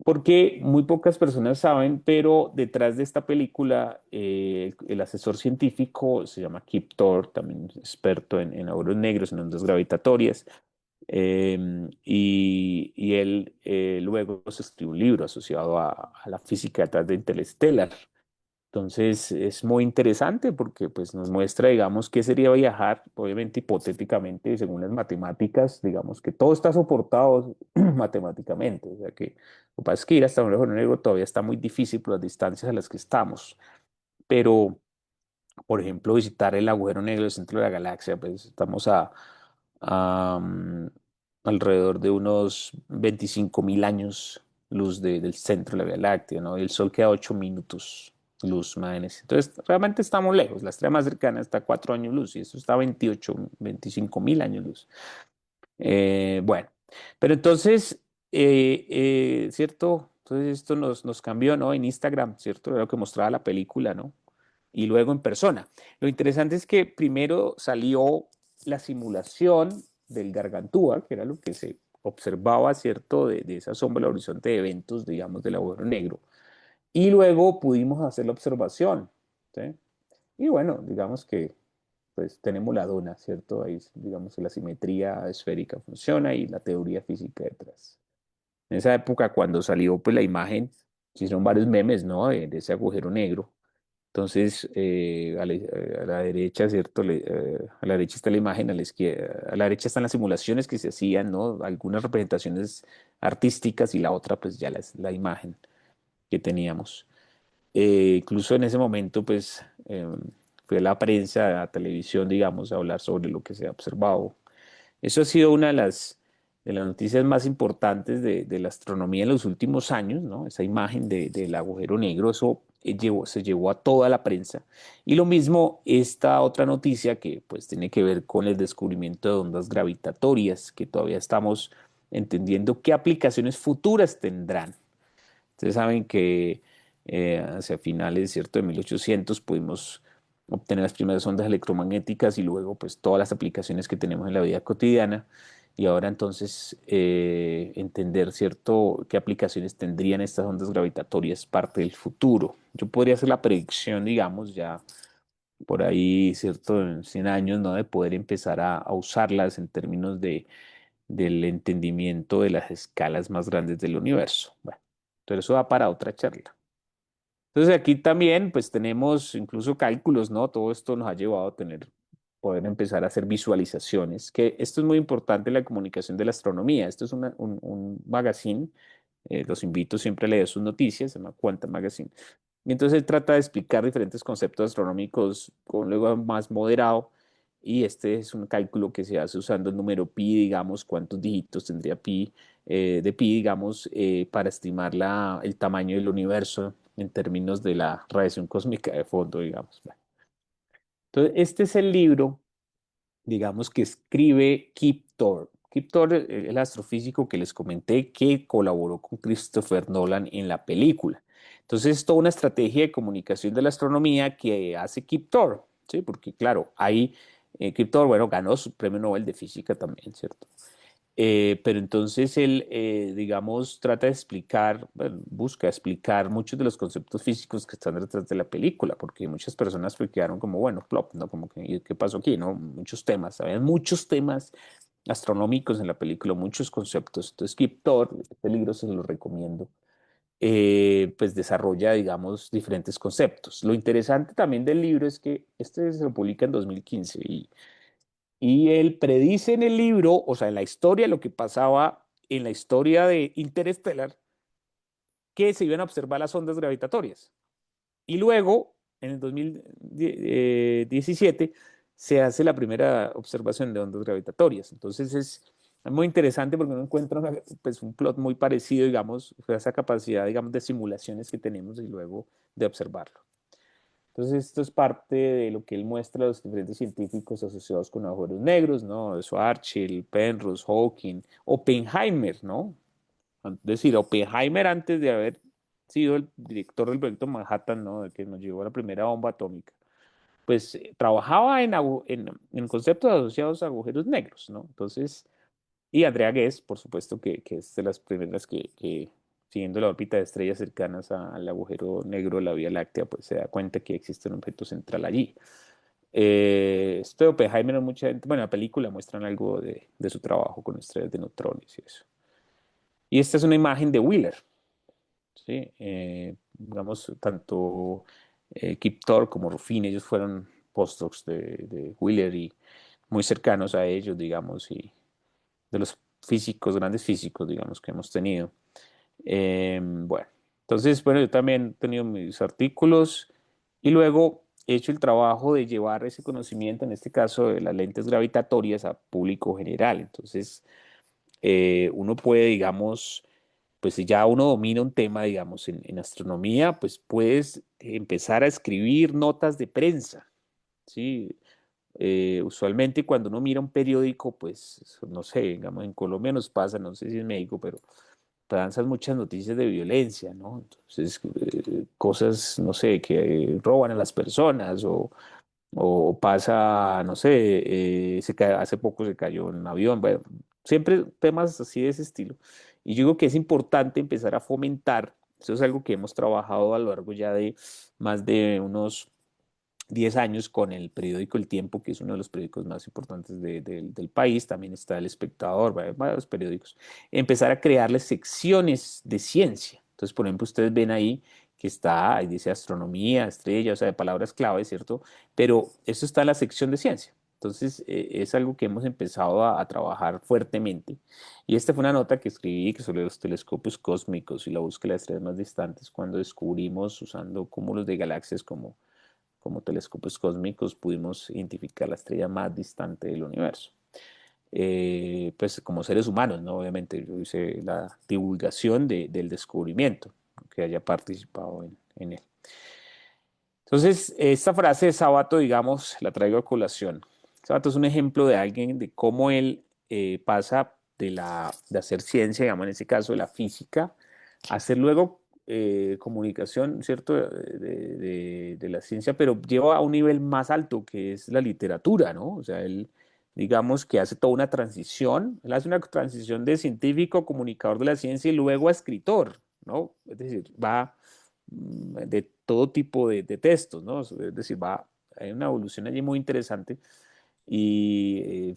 [SPEAKER 3] porque muy pocas personas saben, pero detrás de esta película, el asesor científico se llama Kip Thorne, también experto en agujeros negros, en ondas gravitatorias, y él luego se escribió un libro asociado a la física detrás de Interstellar. Entonces es muy interesante porque pues, nos muestra, digamos, qué sería viajar, obviamente hipotéticamente, según las matemáticas, digamos que todo está soportado matemáticamente. O sea que lo que pasa es que ir hasta un agujero negro todavía está muy difícil por las distancias a las que estamos. Pero, por ejemplo, visitar el agujero negro del centro de la galaxia, pues estamos a, alrededor de unos 25.000 años luz del centro de la Vía Láctea, ¿no? Y el Sol queda 8 minutos luz, imagínense. Entonces, realmente estamos lejos. La estrella más cercana está a 4 años luz y eso está a 28, 25.000 años luz. Bueno, pero entonces, ¿cierto? Entonces esto nos cambió, ¿no? En Instagram, ¿cierto? Era lo que mostraba la película, ¿no? Y luego en persona. Lo interesante es que primero salió la simulación del Gargantúa, que era lo que se observaba, ¿cierto? De esa sombra del horizonte de eventos, digamos, del agujero negro. Y luego pudimos hacer la observación, ¿sí? Y bueno, digamos que pues tenemos la dona, ¿cierto? Ahí, digamos, la simetría esférica funciona y la teoría física detrás. En esa época, cuando salió pues la imagen, se hicieron varios memes, ¿no? De ese agujero negro. Entonces, a la derecha, ¿cierto? A la derecha está la imagen, a la izquierda, a la derecha están las simulaciones que se hacían, ¿no? Algunas representaciones artísticas y la otra, pues ya la imagen que teníamos. Incluso en ese momento, pues, fue la prensa, a televisión, digamos, a hablar sobre lo que se ha observado. Eso ha sido una de las noticias más importantes de la astronomía en los últimos años, ¿no? Esa imagen del agujero negro, eso se llevó a toda la prensa. Y lo mismo esta otra noticia que pues tiene que ver con el descubrimiento de ondas gravitatorias, que todavía estamos entendiendo qué aplicaciones futuras tendrán. Ustedes saben que hacia finales, ¿cierto?, de 1800 pudimos obtener las primeras ondas electromagnéticas y luego pues todas las aplicaciones que tenemos en la vida cotidiana. Y ahora entonces entender, ¿cierto?, qué aplicaciones tendrían estas ondas gravitatorias parte del futuro. Yo podría hacer la predicción, digamos, ya por ahí, ¿cierto?, en 100 años, ¿no?, de poder empezar a usarlas en términos del entendimiento de las escalas más grandes del universo. Bueno, pero eso va para otra charla. Entonces aquí también pues tenemos incluso cálculos, ¿no? Todo esto nos ha llevado a poder empezar a hacer visualizaciones, que esto es muy importante en la comunicación de la astronomía. Esto es un magazine, los invito siempre a leer sus noticias, se llama Quantum Magazine. Y entonces él trata de explicar diferentes conceptos astronómicos con luego más moderado. Y este es un cálculo que se hace usando el número pi, digamos, cuántos dígitos tendría pi, de pi, digamos, para estimar el tamaño del universo en términos de la radiación cósmica de fondo, digamos. Bueno, entonces, este es el libro, digamos, que escribe Kip Thorne. Kip Thorne es el astrofísico que les comenté que colaboró con Christopher Nolan en la película. Entonces, es toda una estrategia de comunicación de la astronomía que hace Kip Thorne, ¿sí? Porque, claro, ahí Kip Thorne, bueno, ganó su premio Nobel de Física también, ¿cierto? Pero entonces él, digamos, trata de explicar, bueno, busca explicar muchos de los conceptos físicos que están detrás de la película, porque muchas personas pues quedaron como, bueno, plop, ¿no? Como que, ¿qué pasó aquí? ¿No? Muchos temas, había muchos temas astronómicos en la película, muchos conceptos. Entonces, Kip Thorne, este libro se lo recomiendo, pues desarrolla, digamos, diferentes conceptos. Lo interesante también del libro es que este se lo publica en 2015 y él predice en el libro, o sea, en la historia, lo que pasaba en la historia de Interstellar, que se iban a observar las ondas gravitatorias. Y luego, en el 2017, se hace la primera observación de ondas gravitatorias. Entonces es muy interesante porque uno encuentra pues, un plot muy parecido, digamos, a esa capacidad, digamos, de simulaciones que tenemos y luego de observarlo. Entonces esto es parte de lo que él muestra a los diferentes científicos asociados con agujeros negros, ¿no? Schwarzschild, Penrose, Hawking, Oppenheimer, ¿no? Es decir, Oppenheimer antes de haber sido el director del proyecto Manhattan, ¿no? El que nos llevó a la primera bomba atómica, pues trabajaba en conceptos asociados a agujeros negros, ¿no? Entonces, y Andrea Ghez, por supuesto, que es de las primeras que siguiendo la órbita de estrellas cercanas al agujero negro de la Vía Láctea, pues se da cuenta que existe un objeto central allí. Esto de Oppenheimer, mucha gente, bueno, en la película muestran algo de su trabajo con estrellas de neutrones y eso. Y esta es una imagen de Wheeler, ¿sí? Digamos, tanto Kip Thorne como Ruffin, ellos fueron postdocs de Wheeler y muy cercanos a ellos, digamos, y de los físicos, grandes físicos, digamos, que hemos tenido. Bueno, entonces, bueno, yo también he tenido mis artículos y luego he hecho el trabajo de llevar ese conocimiento, en este caso de las lentes gravitatorias, a público general. Entonces, uno puede, digamos, pues si ya uno domina un tema, digamos, en astronomía, pues puedes empezar a escribir notas de prensa, ¿sí? Usualmente cuando uno mira un periódico, pues, no sé, digamos, en Colombia nos pasa, no sé si en México, pero lanzan muchas noticias de violencia, ¿no? Entonces, cosas, no sé, que roban a las personas o pasa, no sé, hace poco se cayó un avión, bueno, siempre temas así de ese estilo. Y yo digo que es importante empezar a fomentar, eso es algo que hemos trabajado a lo largo ya de más de unos 10 años con el periódico El Tiempo, que es uno de los periódicos más importantes del país, también está El Espectador, varios periódicos, empezar a crearles secciones de ciencia. Entonces, por ejemplo, ustedes ven ahí que está, ahí dice astronomía, estrella, o sea, de palabras clave, ¿cierto? Pero eso está en la sección de ciencia. Entonces, es algo que hemos empezado a trabajar fuertemente. Y esta fue una nota que escribí que sobre los telescopios cósmicos y la búsqueda de estrellas más distantes, cuando descubrimos, usando cúmulos de galaxias como telescopios cósmicos, pudimos identificar la estrella más distante del universo. Pues como seres humanos, ¿no? Obviamente yo hice la divulgación del descubrimiento, que haya participado en él. Entonces, esta frase de Sábato, digamos, la traigo a colación. Sábato es un ejemplo de alguien, de cómo él pasa de hacer ciencia, digamos, en ese caso de la física, a hacer luego comunicación, ¿cierto?, de la ciencia, pero lleva a un nivel más alto, que es la literatura, ¿no? O sea, él, digamos, que hace toda una transición, él hace una transición de científico, comunicador de la ciencia y luego a escritor, ¿no? Es decir, va de todo tipo de textos, ¿no? Es decir, hay una evolución allí muy interesante y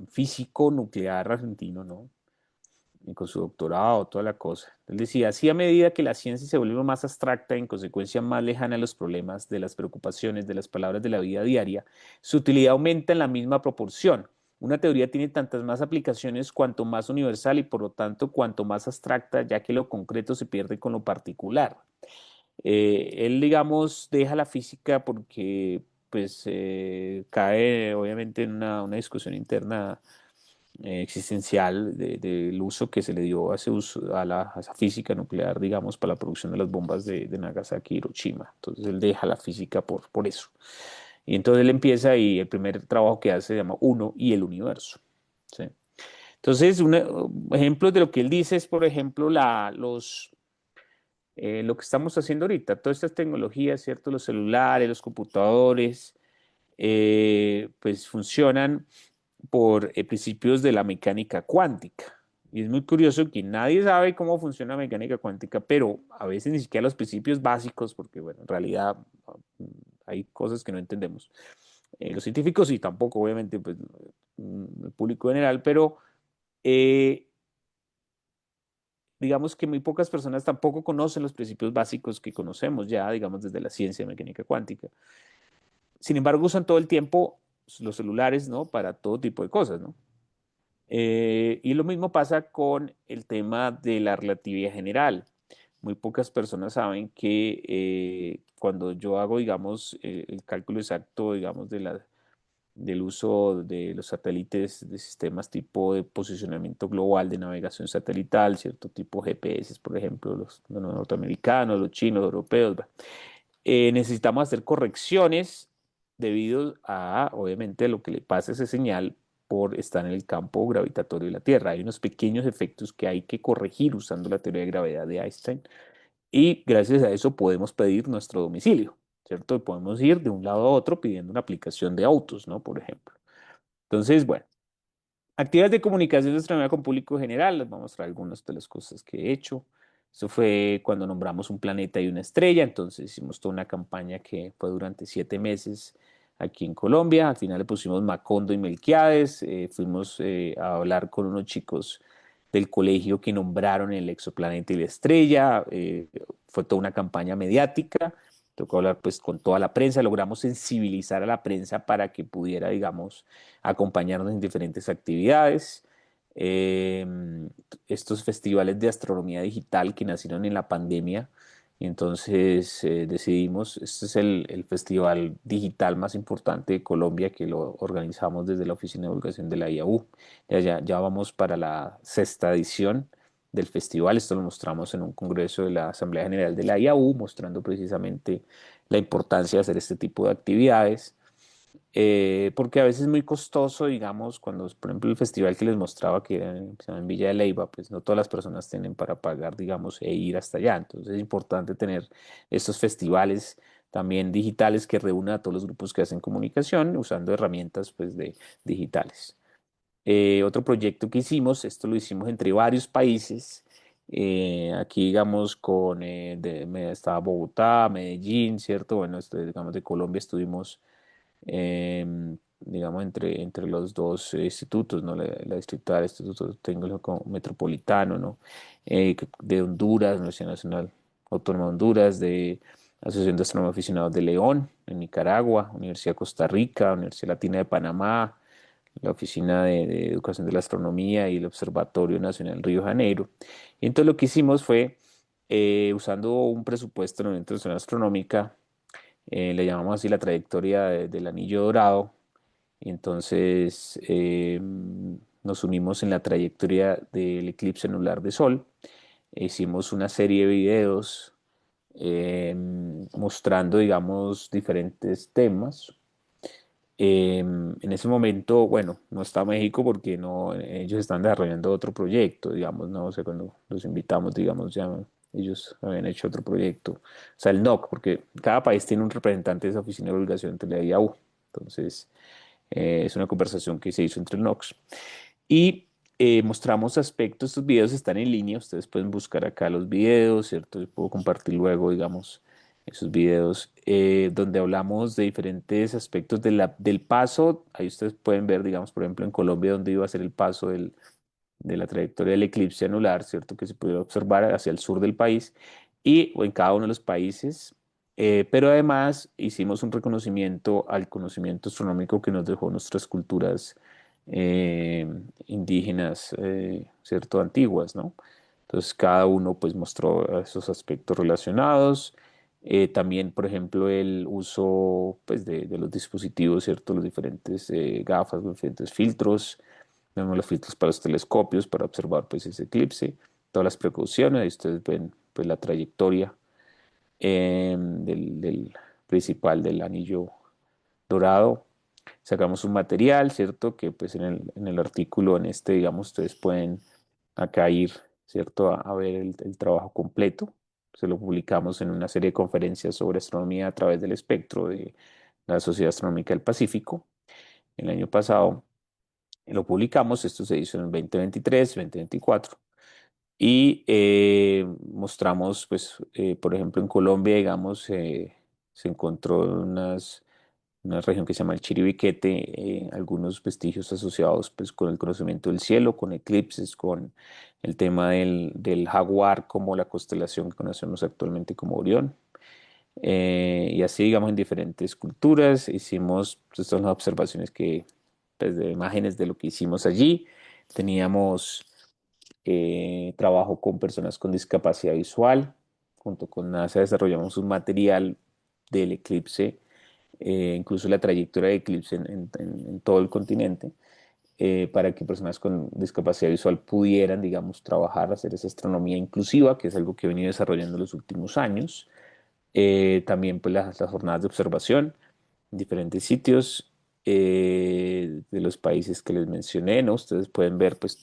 [SPEAKER 3] físico nuclear argentino, ¿no? Y con su doctorado, toda la cosa. Él decía, así a medida que la ciencia se vuelve más abstracta, en consecuencia más lejana a los problemas, de las preocupaciones, de las palabras de la vida diaria, su utilidad aumenta en la misma proporción. Una teoría tiene tantas más aplicaciones cuanto más universal y por lo tanto cuanto más abstracta, ya que lo concreto se pierde con lo particular. Él, digamos, deja la física porque pues cae obviamente en una discusión interna existencial del uso que se le dio a, a esa física nuclear, digamos, para la producción de las bombas de Nagasaki y Hiroshima. Entonces él deja la física por eso. Y entonces él empieza y el primer trabajo que hace se llama Uno y el universo. ¿Sí? Entonces, ejemplos de lo que él dice es, por ejemplo, lo que estamos haciendo ahorita, todas estas tecnologías, ¿cierto? Los celulares, los computadores, pues funcionan por principios de la mecánica cuántica. Y es muy curioso que nadie sabe cómo funciona la mecánica cuántica, pero a veces ni siquiera los principios básicos, porque bueno, en realidad hay cosas que no entendemos. Los científicos y tampoco, obviamente, pues, el público general, pero digamos que muy pocas personas tampoco conocen los principios básicos que conocemos ya, digamos, desde la ciencia de mecánica cuántica. Sin embargo, usan todo el tiempo los celulares, ¿no? Para todo tipo de cosas, ¿no? Y lo mismo pasa con el tema de la relatividad general. Muy pocas personas saben que cuando yo hago, digamos, el cálculo exacto, digamos, del uso de los satélites de sistemas tipo de posicionamiento global de navegación satelital, cierto tipo GPS, por ejemplo, los norteamericanos, los chinos, los europeos, necesitamos hacer correcciones debido a, obviamente, lo que le pasa a esa señal por estar en el campo gravitatorio de la Tierra. Hay unos pequeños efectos que hay que corregir usando la teoría de gravedad de Einstein y gracias a eso podemos pedir nuestro domicilio, ¿cierto? Y podemos ir de un lado a otro pidiendo una aplicación de autos, ¿no? Por ejemplo. Entonces, bueno, actividades de comunicación de astronomía con público general, les voy a mostrar algunas de las cosas que he hecho. Eso fue cuando nombramos un planeta y una estrella, entonces hicimos toda una campaña que fue durante 7 meses aquí en Colombia. Al final le pusimos Macondo y Melquiades, fuimos a hablar con unos chicos del colegio que nombraron el exoplaneta y la estrella. Fue toda una campaña mediática. Tocó hablar pues con toda la prensa, logramos sensibilizar a la prensa para que pudiera, digamos, acompañarnos en diferentes actividades. Eh, Estos festivales de astronomía digital que nacieron en la pandemia, y entonces decidimos, este es el festival digital más importante de Colombia que lo organizamos desde la Oficina de Divulgación de la IAU. Ya vamos para la sexta edición del festival. Esto lo mostramos en un congreso de la Asamblea General de la IAU, mostrando precisamente la importancia de hacer este tipo de actividades. Porque a veces es muy costoso, digamos, cuando, por ejemplo, el festival que les mostraba que era en Villa de Leyva, pues no todas las personas tienen para pagar, digamos, e ir hasta allá. Entonces es importante tener estos festivales también digitales que reúnan a todos los grupos que hacen comunicación usando herramientas, pues, digitales. Otro proyecto que hicimos, esto lo hicimos entre varios países. Aquí, digamos, estaba Bogotá, Medellín, ¿cierto? Bueno, digamos, de Colombia estuvimos digamos, entre los dos institutos, ¿no? La distrital, el Instituto Tecnológico Metropolitano, ¿no? De Honduras, Universidad Nacional Autónoma de Honduras, de Asociación de Astronomía Aficionados de León, en Nicaragua, Universidad de Costa Rica, Universidad Latina de Panamá, la Oficina de Educación de la Astronomía y el Observatorio Nacional Río de Janeiro. Y entonces lo que hicimos fue, usando un presupuesto de la Internacional Astronómica, le llamamos así la trayectoria del anillo dorado, y entonces nos unimos en la trayectoria del eclipse anular de Sol. Hicimos una serie de videos mostrando, digamos, diferentes temas. En ese momento, bueno, no está México porque no, ellos están desarrollando otro proyecto, digamos, no sé, cuando los invitamos, digamos, ya ellos habían hecho otro proyecto, o sea, el NOC, porque cada país tiene un representante de esa oficina de divulgación entre la IAU, entonces es una conversación que se hizo entre el NOCs y mostramos aspectos, estos videos están en línea, ustedes pueden buscar acá los videos, ¿cierto? Yo puedo compartir luego, digamos, esos videos donde hablamos de diferentes aspectos del paso. Ahí ustedes pueden ver, digamos, por ejemplo, en Colombia, donde iba a ser el paso de la trayectoria del eclipse anular, ¿cierto? Que se puede observar hacia el sur del país y o en cada uno de los países. Pero además hicimos un reconocimiento al conocimiento astronómico que nos dejó nuestras culturas eh, indígenas, ¿cierto? Antiguas, ¿no? Entonces cada uno pues mostró esos aspectos relacionados. También, por ejemplo, el uso pues, de los dispositivos, ¿cierto? Los diferentes gafas, los diferentes filtros. Vemos los filtros para los telescopios para observar pues, ese eclipse. Todas las precauciones. Ahí ustedes ven pues, la trayectoria del principal del anillo dorado. Sacamos un material, ¿cierto? Que pues en el artículo, en este, digamos, ustedes pueden acá ir, ¿cierto? A ver el trabajo completo. Se lo publicamos en una serie de conferencias sobre astronomía a través del espectro de la Sociedad Astronómica del Pacífico. El año pasado lo publicamos, esto se hizo en el 2023, 2024. Y mostramos, pues, por ejemplo, en Colombia, digamos, se encontró una región que se llama el Chiribiquete, algunos vestigios asociados, pues, con el conocimiento del cielo, con eclipses, con el tema del jaguar como la constelación que conocemos actualmente como Orión. Y así, digamos, en diferentes culturas hicimos, pues, estas son las observaciones pues, de imágenes de lo que hicimos allí. Teníamos trabajo con personas con discapacidad visual. Junto con NASA desarrollamos un material del eclipse, incluso la trayectoria del eclipse en todo el continente, para que personas con discapacidad visual pudieran, digamos, trabajar, hacer esa astronomía inclusiva, que es algo que he venido desarrollando en los últimos años. También pues las jornadas de observación en diferentes sitios de los países que les mencioné, ¿no? Ustedes pueden ver pues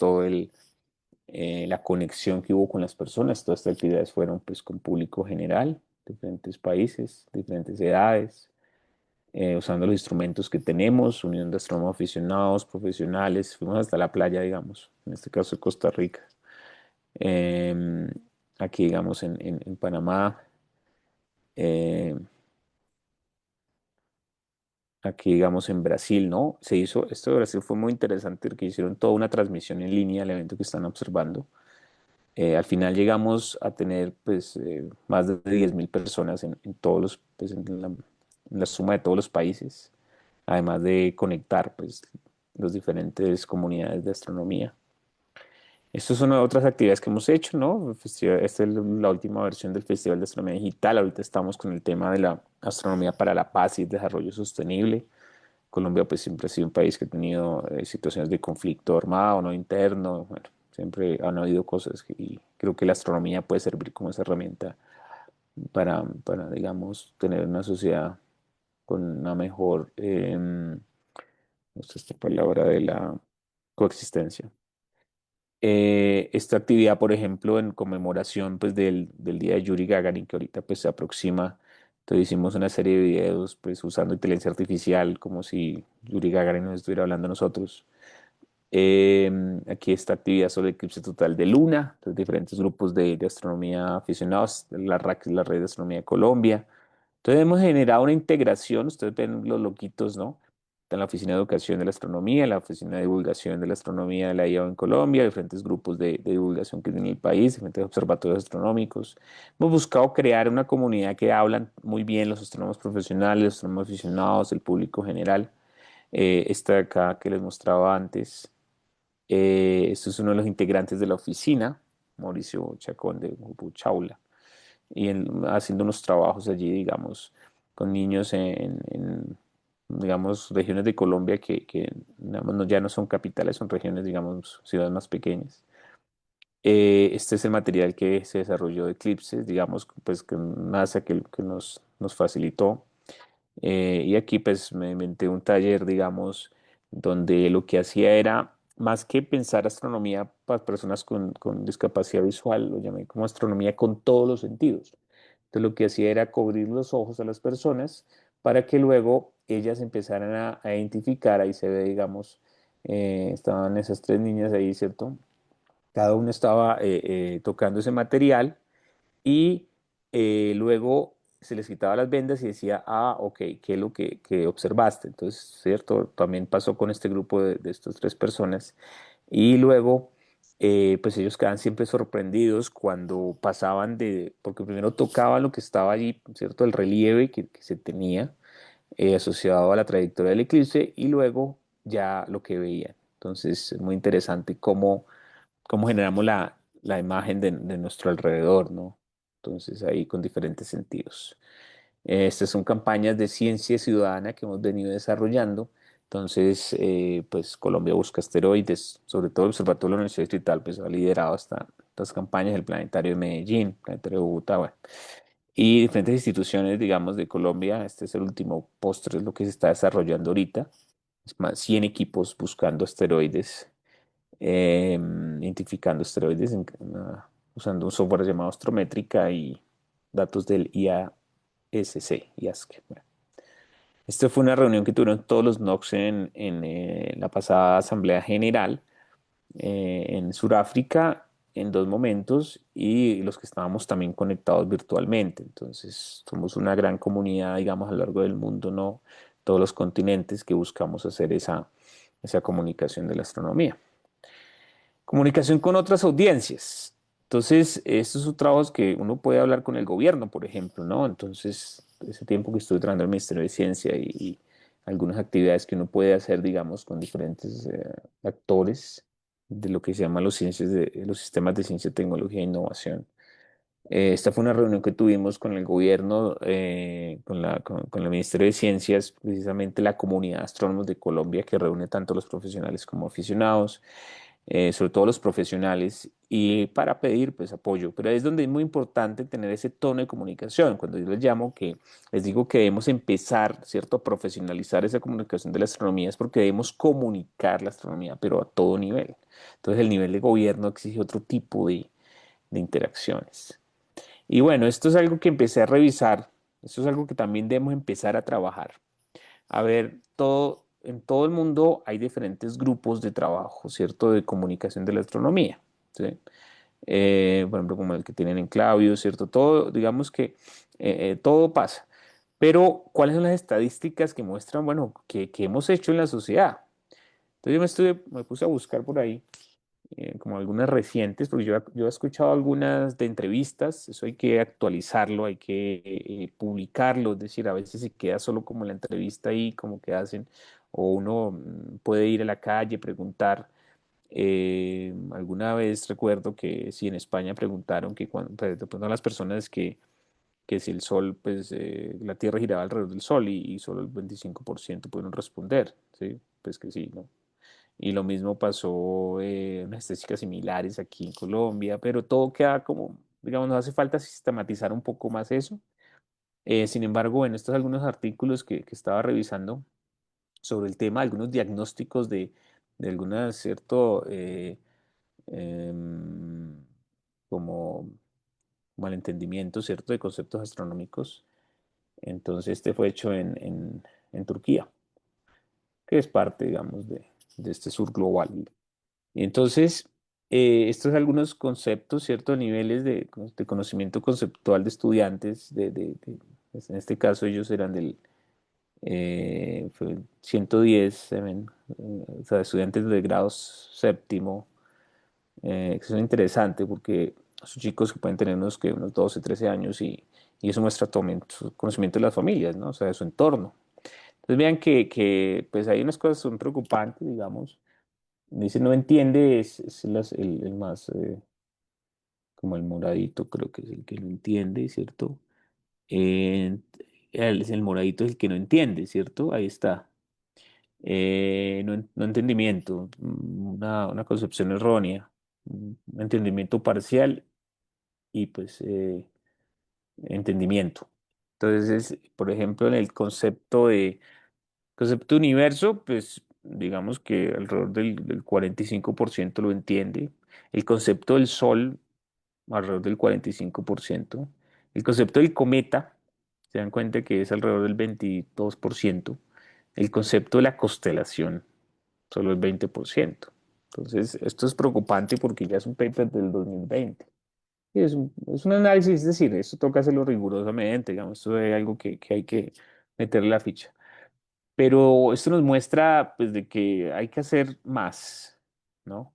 [SPEAKER 3] la conexión que hubo con las personas. Todas estas actividades fueron pues con público general, diferentes países, diferentes edades, usando los instrumentos que tenemos, unión de astrónomos aficionados, profesionales. Fuimos hasta la playa, digamos, en este caso Costa Rica. Em, Aquí, digamos, en Panamá. em, Aquí, digamos, en Brasil, ¿no? Se hizo, esto de Brasil fue muy interesante porque hicieron toda una transmisión en línea del evento que están observando. Al final llegamos a tener, pues, más de 10.000 personas en todos los, pues, en la suma de todos los países, además de conectar, pues, las diferentes comunidades de astronomía. Estas son otras actividades que hemos hecho, ¿no? Esta es la última versión del Festival de Astronomía Digital. Ahorita estamos con el tema de la astronomía para la paz y el desarrollo sostenible. Colombia pues siempre ha sido un país que ha tenido situaciones de conflicto armado, no interno, bueno, siempre han habido cosas y creo que la astronomía puede servir como esa herramienta digamos, tener una sociedad con una mejor, no sé esta palabra de la coexistencia. Esta actividad, por ejemplo, en conmemoración pues, del día de Yuri Gagarin, que ahorita pues, se aproxima, entonces hicimos una serie de videos pues, usando inteligencia artificial, como si Yuri Gagarin nos estuviera hablando a nosotros. Aquí esta actividad sobre el eclipse total de luna, los diferentes grupos de astronomía aficionados, la RAC, la Red de Astronomía de Colombia. Entonces hemos generado una integración, ustedes ven los loquitos, ¿no? Está en la Oficina de Educación de la Astronomía, la Oficina de Divulgación de la Astronomía de la IAO en Colombia, diferentes grupos de divulgación que tiene el país, diferentes observatorios astronómicos. Hemos buscado crear una comunidad que hablan muy bien los astrónomos profesionales, los astrónomos aficionados, el público general. Esta de acá que les mostraba antes, esto es uno de los integrantes de la oficina, Mauricio Chacón de Grupo Chaula, y haciendo unos trabajos allí, digamos, con niños digamos, regiones de Colombia que digamos, ya no son capitales, son regiones, digamos, ciudades más pequeñas. Este es el material que se desarrolló de Eclipses, digamos, pues que NASA que nos facilitó. Y aquí pues me inventé un taller, digamos, donde lo que hacía era, más que pensar astronomía para personas con discapacidad visual, lo llamé como astronomía con todos los sentidos. Entonces lo que hacía era cubrir los ojos a las personas para que luego ellas empezaran a identificar, ahí se ve, digamos, estaban esas tres niñas ahí, ¿cierto? Cada una estaba tocando ese material y luego se les quitaba las vendas y decía, ah, ok, ¿qué es lo que observaste? Entonces, ¿cierto? También pasó con este grupo de estas tres personas. Y luego, pues ellos quedaban siempre sorprendidos cuando pasaban porque primero tocaban lo que estaba allí, ¿cierto? El relieve que se tenía asociado a la trayectoria del eclipse y luego ya lo que veían. Entonces, es muy interesante cómo generamos la imagen de nuestro alrededor, ¿no? Entonces ahí con diferentes sentidos. Estas son campañas de ciencia ciudadana que hemos venido desarrollando. Entonces, pues Colombia busca asteroides, sobre todo el Observatorio de la Universidad Distrital, pues ha liderado estas campañas, el Planetario de Medellín, Planetario de Bogotá, bueno, y diferentes instituciones, digamos, de Colombia. Este es el último póster, es lo que se está desarrollando ahorita. Es más, 100 equipos buscando asteroides, identificando asteroides usando un software llamado Astrométrica y datos del IASC. Bueno, esta fue una reunión que tuvieron todos los NOCs en la pasada Asamblea General en Sudáfrica en dos momentos y los que estábamos también conectados virtualmente. Entonces, somos una gran comunidad, digamos, a lo largo del mundo, ¿no? Todos los continentes que buscamos hacer esa comunicación de la astronomía. Comunicación con otras audiencias. Entonces, estos son trabajos que uno puede hablar con el gobierno, por ejemplo, ¿no? Entonces, ese tiempo que estuve trabajando en el Ministerio de Ciencia y algunas actividades que uno puede hacer, digamos, con diferentes actores de lo que se llama los sistemas de ciencia, tecnología e innovación. Esta fue una reunión que tuvimos con el gobierno, con el Ministerio de Ciencias, precisamente la comunidad de astrónomos de Colombia, que reúne tanto los profesionales como aficionados, sobre todo los profesionales, y para pedir pues apoyo. Pero es donde es muy importante tener ese tono de comunicación. Cuando yo les llamo, que les digo que debemos empezar, ¿cierto?, a profesionalizar esa comunicación de la astronomía, es porque debemos comunicar la astronomía, pero a todo nivel. Entonces el nivel de gobierno exige otro tipo de interacciones. Y bueno, esto es algo que empecé a revisar, esto es algo que también debemos empezar a trabajar. A ver, en todo el mundo hay diferentes grupos de trabajo, ¿cierto? De comunicación de la astronomía, ¿sí? Por ejemplo, como el que tienen en Clavius, ¿cierto? Todo, digamos que todo pasa. Pero, ¿cuáles son las estadísticas que muestran, bueno, que hemos hecho en la sociedad? Entonces me puse a buscar por ahí como algunas recientes, porque yo he escuchado algunas de entrevistas, eso hay que actualizarlo, hay que publicarlo, es decir, a veces se queda solo como la entrevista ahí, como que hacen, o uno puede ir a la calle, preguntar. Alguna vez recuerdo que si en España preguntaron que cuando, pues, de pronto a las personas que si el Sol, pues la Tierra giraba alrededor del Sol y solo el 25% pudieron responder, ¿sí? Pues que sí, ¿no? Y lo mismo pasó unas estadísticas similares aquí en Colombia, pero todo queda como, digamos, nos hace falta sistematizar un poco más eso. Sin embargo, en estos algunos artículos que estaba revisando sobre el tema, algunos diagnósticos de algunas, cierto, em, como malentendimiento, ¿cierto?, de conceptos astronómicos. Entonces, este fue hecho en Turquía, que es parte, digamos, de este sur global. Y entonces, estos algunos conceptos, ciertos niveles de conocimiento conceptual de estudiantes, pues en este caso ellos eran fue 110, o sea, estudiantes de grados séptimo, que eso es interesante porque son chicos que pueden tener unos 12, 13 años y eso muestra también su conocimiento de las familias, ¿no? O sea, de su entorno. Entonces vean que pues hay unas cosas que son preocupantes, digamos. Dice, no entiende, es el más, como el moradito, creo que es el que no entiende, ¿cierto? Eh, el moradito es el que no entiende, ¿cierto? Ahí está. No entendimiento, una concepción errónea, un entendimiento parcial y pues entendimiento. Entonces, por ejemplo, en el concepto universo, pues digamos que alrededor del 45% lo entiende. El concepto del Sol, alrededor del 45%. El concepto del cometa, se dan cuenta que es alrededor del 22%. El concepto de la constelación, solo el 20%. Entonces, esto es preocupante porque ya es un paper del 2020. Y es un análisis, es decir, esto toca hacerlo rigurosamente, digamos, esto es algo que hay que meterle la ficha. Pero esto nos muestra, pues, de que hay que hacer más, ¿no?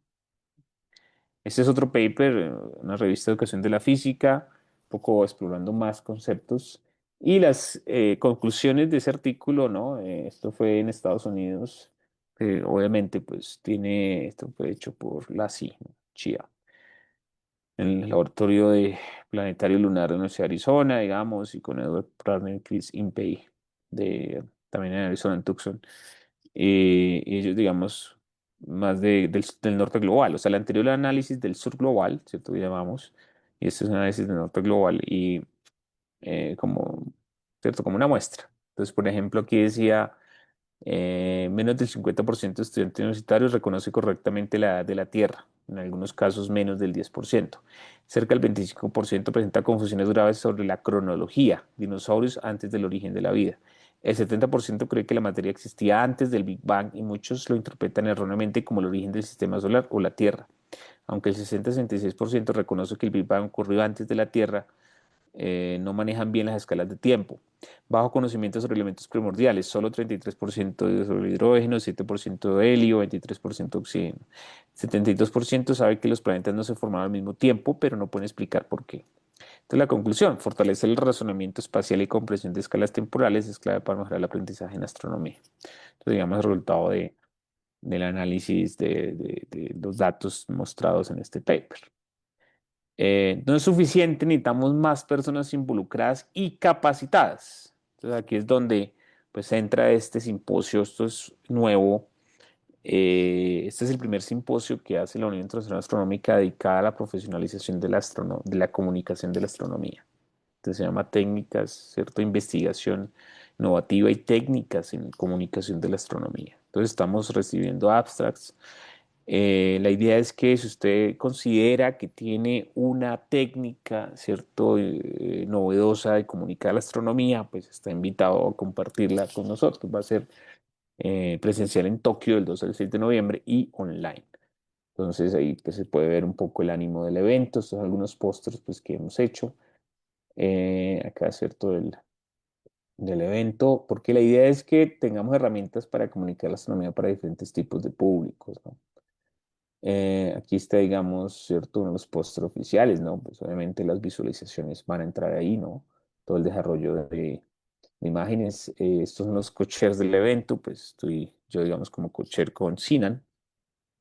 [SPEAKER 3] Este es otro paper, una revista de educación de la física, un poco explorando más conceptos. Y las conclusiones de ese artículo, ¿no? Esto fue en Estados Unidos. Obviamente, pues, esto fue hecho por la CIA, ¿no? CIA, en el laboratorio de planetario lunar de la Universidad de Arizona, digamos, y con Edward Pratner y Chris Impey, también en Arizona, en Tucson. Y ellos, digamos, más del norte global. O sea, el anterior era análisis del sur global, ¿cierto? Que llamamos, y este es un análisis del norte global y como, ¿cierto? Como una muestra. Entonces, por ejemplo, aquí decía, menos del 50% de estudiantes universitarios reconoce correctamente la edad de la Tierra, en algunos casos menos del 10%. Cerca del 25% presenta confusiones graves sobre la cronología, dinosaurios antes del origen de la vida. El 70% cree que la materia existía antes del Big Bang y muchos lo interpretan erróneamente como el origen del sistema solar o la Tierra. Aunque el 60-66% reconoce que el Big Bang ocurrió antes de la Tierra, no manejan bien las escalas de tiempo. Bajo conocimiento sobre elementos primordiales, solo 33% sobre hidrógeno, 7% de helio, 23% de oxígeno. 72% sabe que los planetas no se formaron al mismo tiempo, pero no pueden explicar por qué. Entonces, la conclusión, fortalecer el razonamiento espacial y comprensión de escalas temporales es clave para mejorar el aprendizaje en astronomía. Entonces, digamos, el resultado del análisis de los datos mostrados en este paper. No es suficiente, necesitamos más personas involucradas y capacitadas. Entonces aquí es donde pues entra este simposio, esto es nuevo. Este es el primer simposio que hace la Unión Internacional Astronómica dedicada a la profesionalización de de la comunicación de la astronomía. Entonces se llama técnicas, ¿cierto? Investigación innovativa y técnicas en comunicación de la astronomía. Entonces estamos recibiendo abstracts. La idea es que si usted considera que tiene una técnica, ¿cierto? Novedosa de comunicar la astronomía, pues está invitado a compartirla con nosotros. Va a ser presencial en Tokio del 2 al 6 de noviembre y online. Entonces ahí pues, se puede ver un poco el ánimo del evento. Estos son algunos pósters pues, que hemos hecho acá, ¿cierto? Del evento, porque la idea es que tengamos herramientas para comunicar la astronomía para diferentes tipos de públicos, ¿no? Aquí está, digamos, ¿cierto? Uno de los pósters oficiales, ¿no? Pues obviamente las visualizaciones van a entrar ahí, ¿no? Todo el desarrollo de imágenes. Estos son los cochers del evento, pues estoy yo, digamos, como cocher con Sinan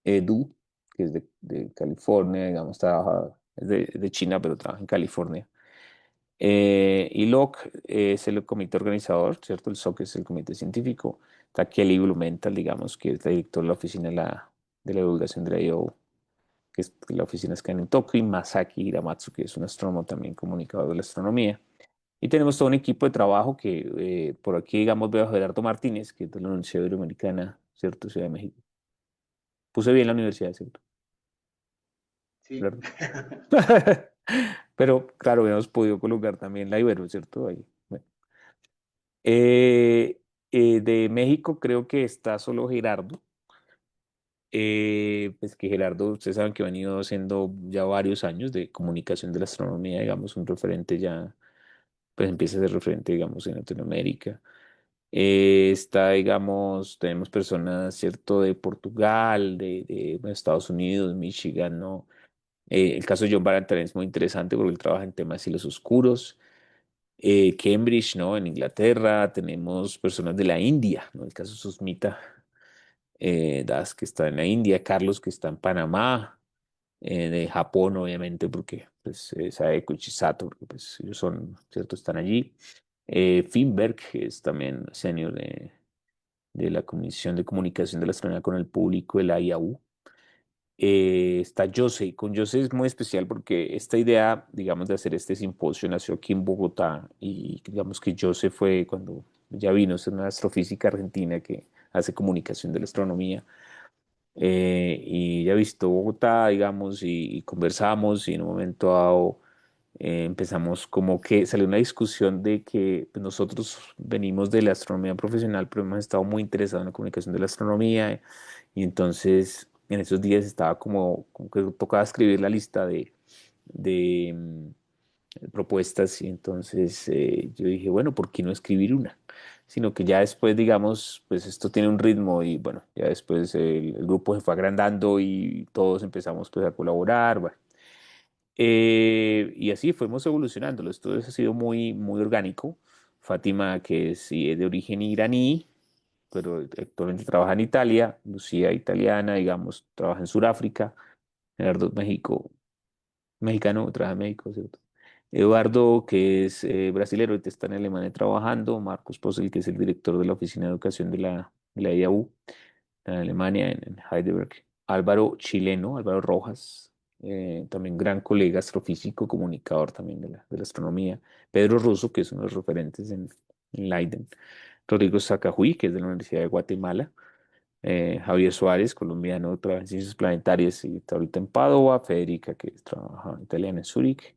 [SPEAKER 3] Edu, que es de California, digamos, trabaja, es de China, pero trabaja en California. Y LOC es el comité organizador, ¿cierto? El SOC es el comité científico. Está Kelly Blumenthal, digamos, que es la directora de la oficina de la divulgación de la IO, que es la oficina está en Tokio, y Masaki Hiramatsu, que es un astrónomo también comunicador de la astronomía. Y tenemos todo un equipo de trabajo que por aquí, digamos, veo a Gerardo Martínez, que es de la Universidad Iberoamericana, ¿cierto? Ciudad de México. Puse bien la universidad, ¿cierto?
[SPEAKER 1] Sí.
[SPEAKER 3] Gerardo. Pero claro, hemos podido colocar también la Ibero, ¿cierto? Ahí. Bueno. De México creo que está solo Gerardo. Pues que Gerardo, ustedes saben que ha venido haciendo ya varios años de comunicación de la astronomía, digamos, un referente ya, pues empieza a ser referente, digamos, en Latinoamérica. Está, digamos, tenemos personas, ¿cierto?, de Portugal, de Estados Unidos, Michigan, ¿no? El caso de John Barrett es muy interesante porque él trabaja en temas de cielos oscuros. Cambridge, ¿no? En Inglaterra, tenemos personas de la India, ¿no? El caso de Susmita Das, que está en la India, Carlos, que está en Panamá, de Japón, obviamente, porque pues, Saeko y Chisato, porque pues, ellos son, ¿cierto? Están allí. Finberg, que es también senior de la Comisión de Comunicación de la Astronomía con el Público, el IAU. Está Jose. Con Jose es muy especial porque esta idea, digamos, de hacer este simposio nació aquí en Bogotá y digamos que Jose fue cuando ya vino, es una astrofísica argentina que hace comunicación de la astronomía. Y ya visto Bogotá, digamos, y conversamos y en un momento dado empezamos como que salió una discusión de que pues, nosotros venimos de la astronomía profesional, pero hemos estado muy interesados en la comunicación de la astronomía y entonces en esos días estaba como que tocaba escribir la lista de propuestas y entonces yo dije, bueno, ¿por qué no escribir una? Sino que ya después, digamos, pues esto tiene un ritmo y bueno, ya después el grupo se fue agrandando y todos empezamos pues a colaborar, bueno. Y así fuimos evolucionando, esto ha sido muy, muy orgánico. Fátima, que es, sí, es de origen iraní, pero actualmente trabaja en Italia, Lucía italiana, digamos, trabaja en Sudáfrica, Gerardo México, mexicano, trabaja en México, ¿cierto? Eduardo, que es brasilero, ahorita está en Alemania trabajando, Marcos Posel, que es el director de la Oficina de Educación de la IAU, en Alemania, en Heidelberg. Álvaro, chileno, Álvaro Rojas, también gran colega astrofísico, comunicador también de la astronomía. Pedro Russo, que es uno de los referentes en Leiden. Rodrigo Sacajuy, que es de la Universidad de Guatemala. Javier Suárez, colombiano, trabaja en ciencias planetarias y está ahorita en Padua. Federica, que trabaja en italiana en Zúrich.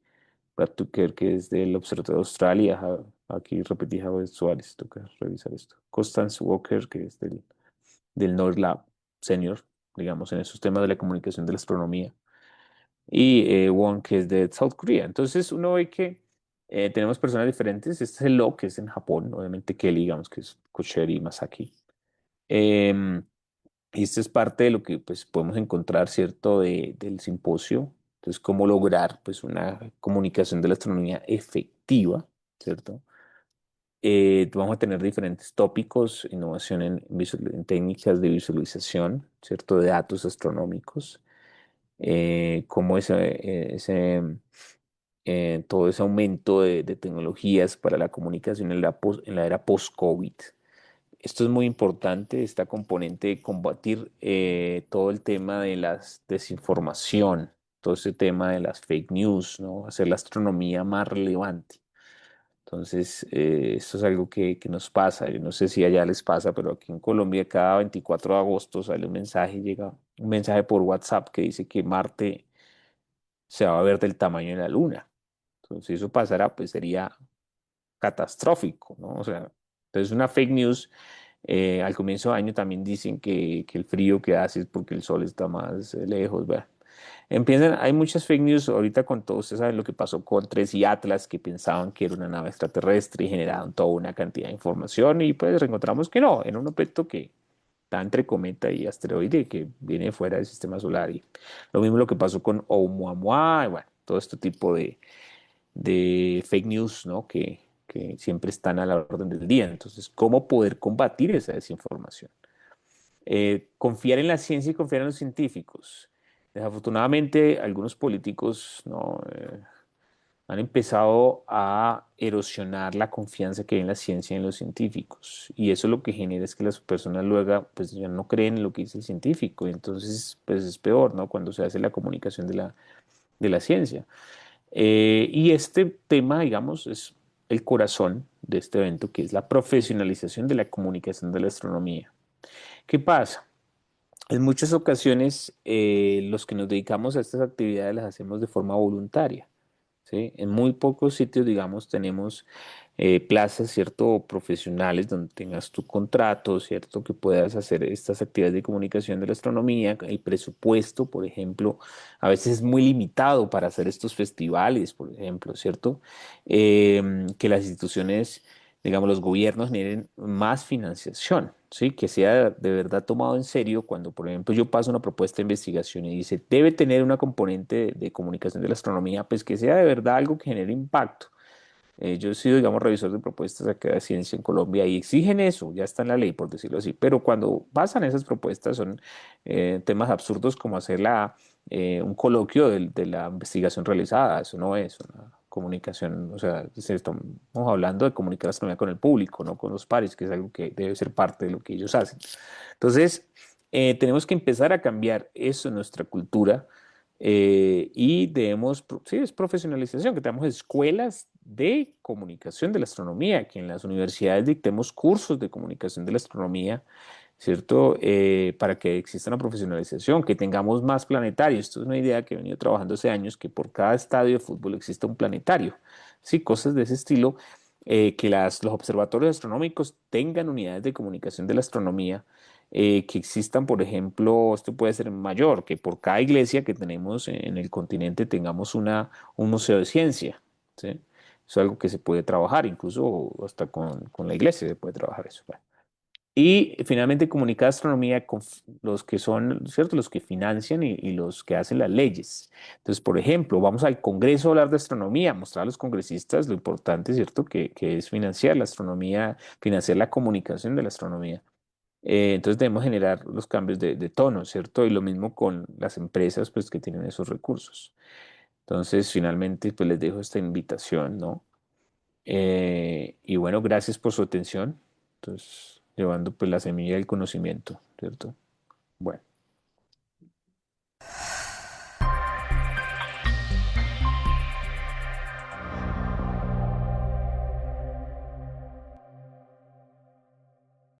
[SPEAKER 3] Brad Tucker, que es del Observatorio de Australia. Aquí repetí Javier Suárez, toca revisar esto. Constance Walker, que es del NORLab Senior, digamos, en esos temas de la comunicación de la astronomía. Y Won, que es de South Korea. Entonces uno ve que tenemos personas diferentes. Este es el Lo, que es en Japón. Obviamente Kelly, digamos, que es Kocheri Masaki. Em, y esto es parte de lo que pues, podemos encontrar, ¿cierto?, del simposio. Entonces, cómo lograr pues, una comunicación de la astronomía efectiva, ¿cierto? Vamos a tener diferentes tópicos, innovación en técnicas de visualización, ¿cierto?, de datos astronómicos. cómo todo ese aumento de tecnologías para la comunicación en la era post-COVID. Esto es muy importante, esta componente de combatir todo el tema de la desinformación, todo ese tema de las fake news, ¿no? Hacer la astronomía más relevante. Entonces, esto es algo que nos pasa. Yo no sé si allá les pasa, pero aquí en Colombia cada 24 de agosto sale un mensaje, llega un mensaje por WhatsApp que dice que Marte se va a ver del tamaño de la Luna. Entonces, si eso pasara, pues sería catastrófico, ¿no? O sea, entonces una fake news, al comienzo de año también dicen que el frío que hace es porque el sol está más lejos, ¿verdad? Empiezan, hay muchas fake news ahorita con todo, ustedes saben lo que pasó con Tres y Atlas, que pensaban que era una nave extraterrestre y generaron toda una cantidad de información y pues reencontramos que no, era un objeto que está entre cometa y asteroide que viene fuera del sistema solar. Y lo mismo lo que pasó con Oumuamua, y bueno, todo este tipo de fake news, ¿no? Que siempre están a la orden del día. Entonces, ¿cómo poder combatir esa desinformación? Confiar en la ciencia y confiar en los científicos. Desafortunadamente, algunos políticos, ¿no? Han empezado a erosionar la confianza que hay en la ciencia y en los científicos. Y eso lo que genera es que las personas luego pues ya no creen en lo que dice el científico. Y entonces pues es peor, ¿no? Cuando se hace la comunicación de la ciencia. Y este tema, digamos, es el corazón de este evento, que es la profesionalización de la comunicación de la astronomía. ¿Qué pasa? En muchas ocasiones, los que nos dedicamos a estas actividades las hacemos de forma voluntaria. ¿Sí? En muy pocos sitios, digamos, tenemos plazas, ¿cierto? Profesionales donde tengas tu contrato, ¿cierto? Que puedas hacer estas actividades de comunicación de la astronomía. El presupuesto, por ejemplo, a veces es muy limitado para hacer estos festivales, por ejemplo, ¿cierto? Que las instituciones, digamos, los gobiernos generen más financiación. ¿Sí? Que sea de verdad tomado en serio cuando, por ejemplo, yo paso una propuesta de investigación y dice, debe tener una componente de comunicación de la astronomía, pues que sea de verdad algo que genere impacto. Yo he sido, digamos, revisor de propuestas acá de ciencia en Colombia y exigen eso, ya está en la ley, por decirlo así, pero cuando pasan esas propuestas son temas absurdos como hacer un coloquio de la investigación realizada, eso no es una comunicación, o sea, estamos hablando de comunicar astronomía con el público, no con los pares, que es algo que debe ser parte de lo que ellos hacen. Entonces, tenemos que empezar a cambiar eso en nuestra cultura y debemos, sí, es profesionalización, que tenemos escuelas de comunicación de la astronomía, que en las universidades dictemos cursos de comunicación de la astronomía, ¿cierto? Para que exista una profesionalización, que tengamos más planetarios. Esto es una idea que he venido trabajando hace años, que por cada estadio de fútbol exista un planetario, ¿sí? Cosas de ese estilo, que los observatorios astronómicos tengan unidades de comunicación de la astronomía que existan, por ejemplo, esto puede ser mayor, que por cada iglesia que tenemos en el continente tengamos un museo de ciencia, ¿sí? Eso es algo que se puede trabajar, incluso hasta con la iglesia se puede trabajar eso. Bueno. Y finalmente comunicar astronomía con los que son, ¿cierto? Los que financian y los que hacen las leyes. Entonces, por ejemplo, vamos al Congreso a hablar de astronomía, mostrar a los congresistas lo importante, ¿cierto? Que es financiar la astronomía, financiar la comunicación de la astronomía. Entonces debemos generar los cambios de tono, ¿cierto? Y lo mismo con las empresas, pues, que tienen esos recursos. Entonces, finalmente, pues les dejo esta invitación, ¿no? Y bueno, gracias por su atención. Entonces, llevando pues la semilla del conocimiento, ¿cierto? Bueno.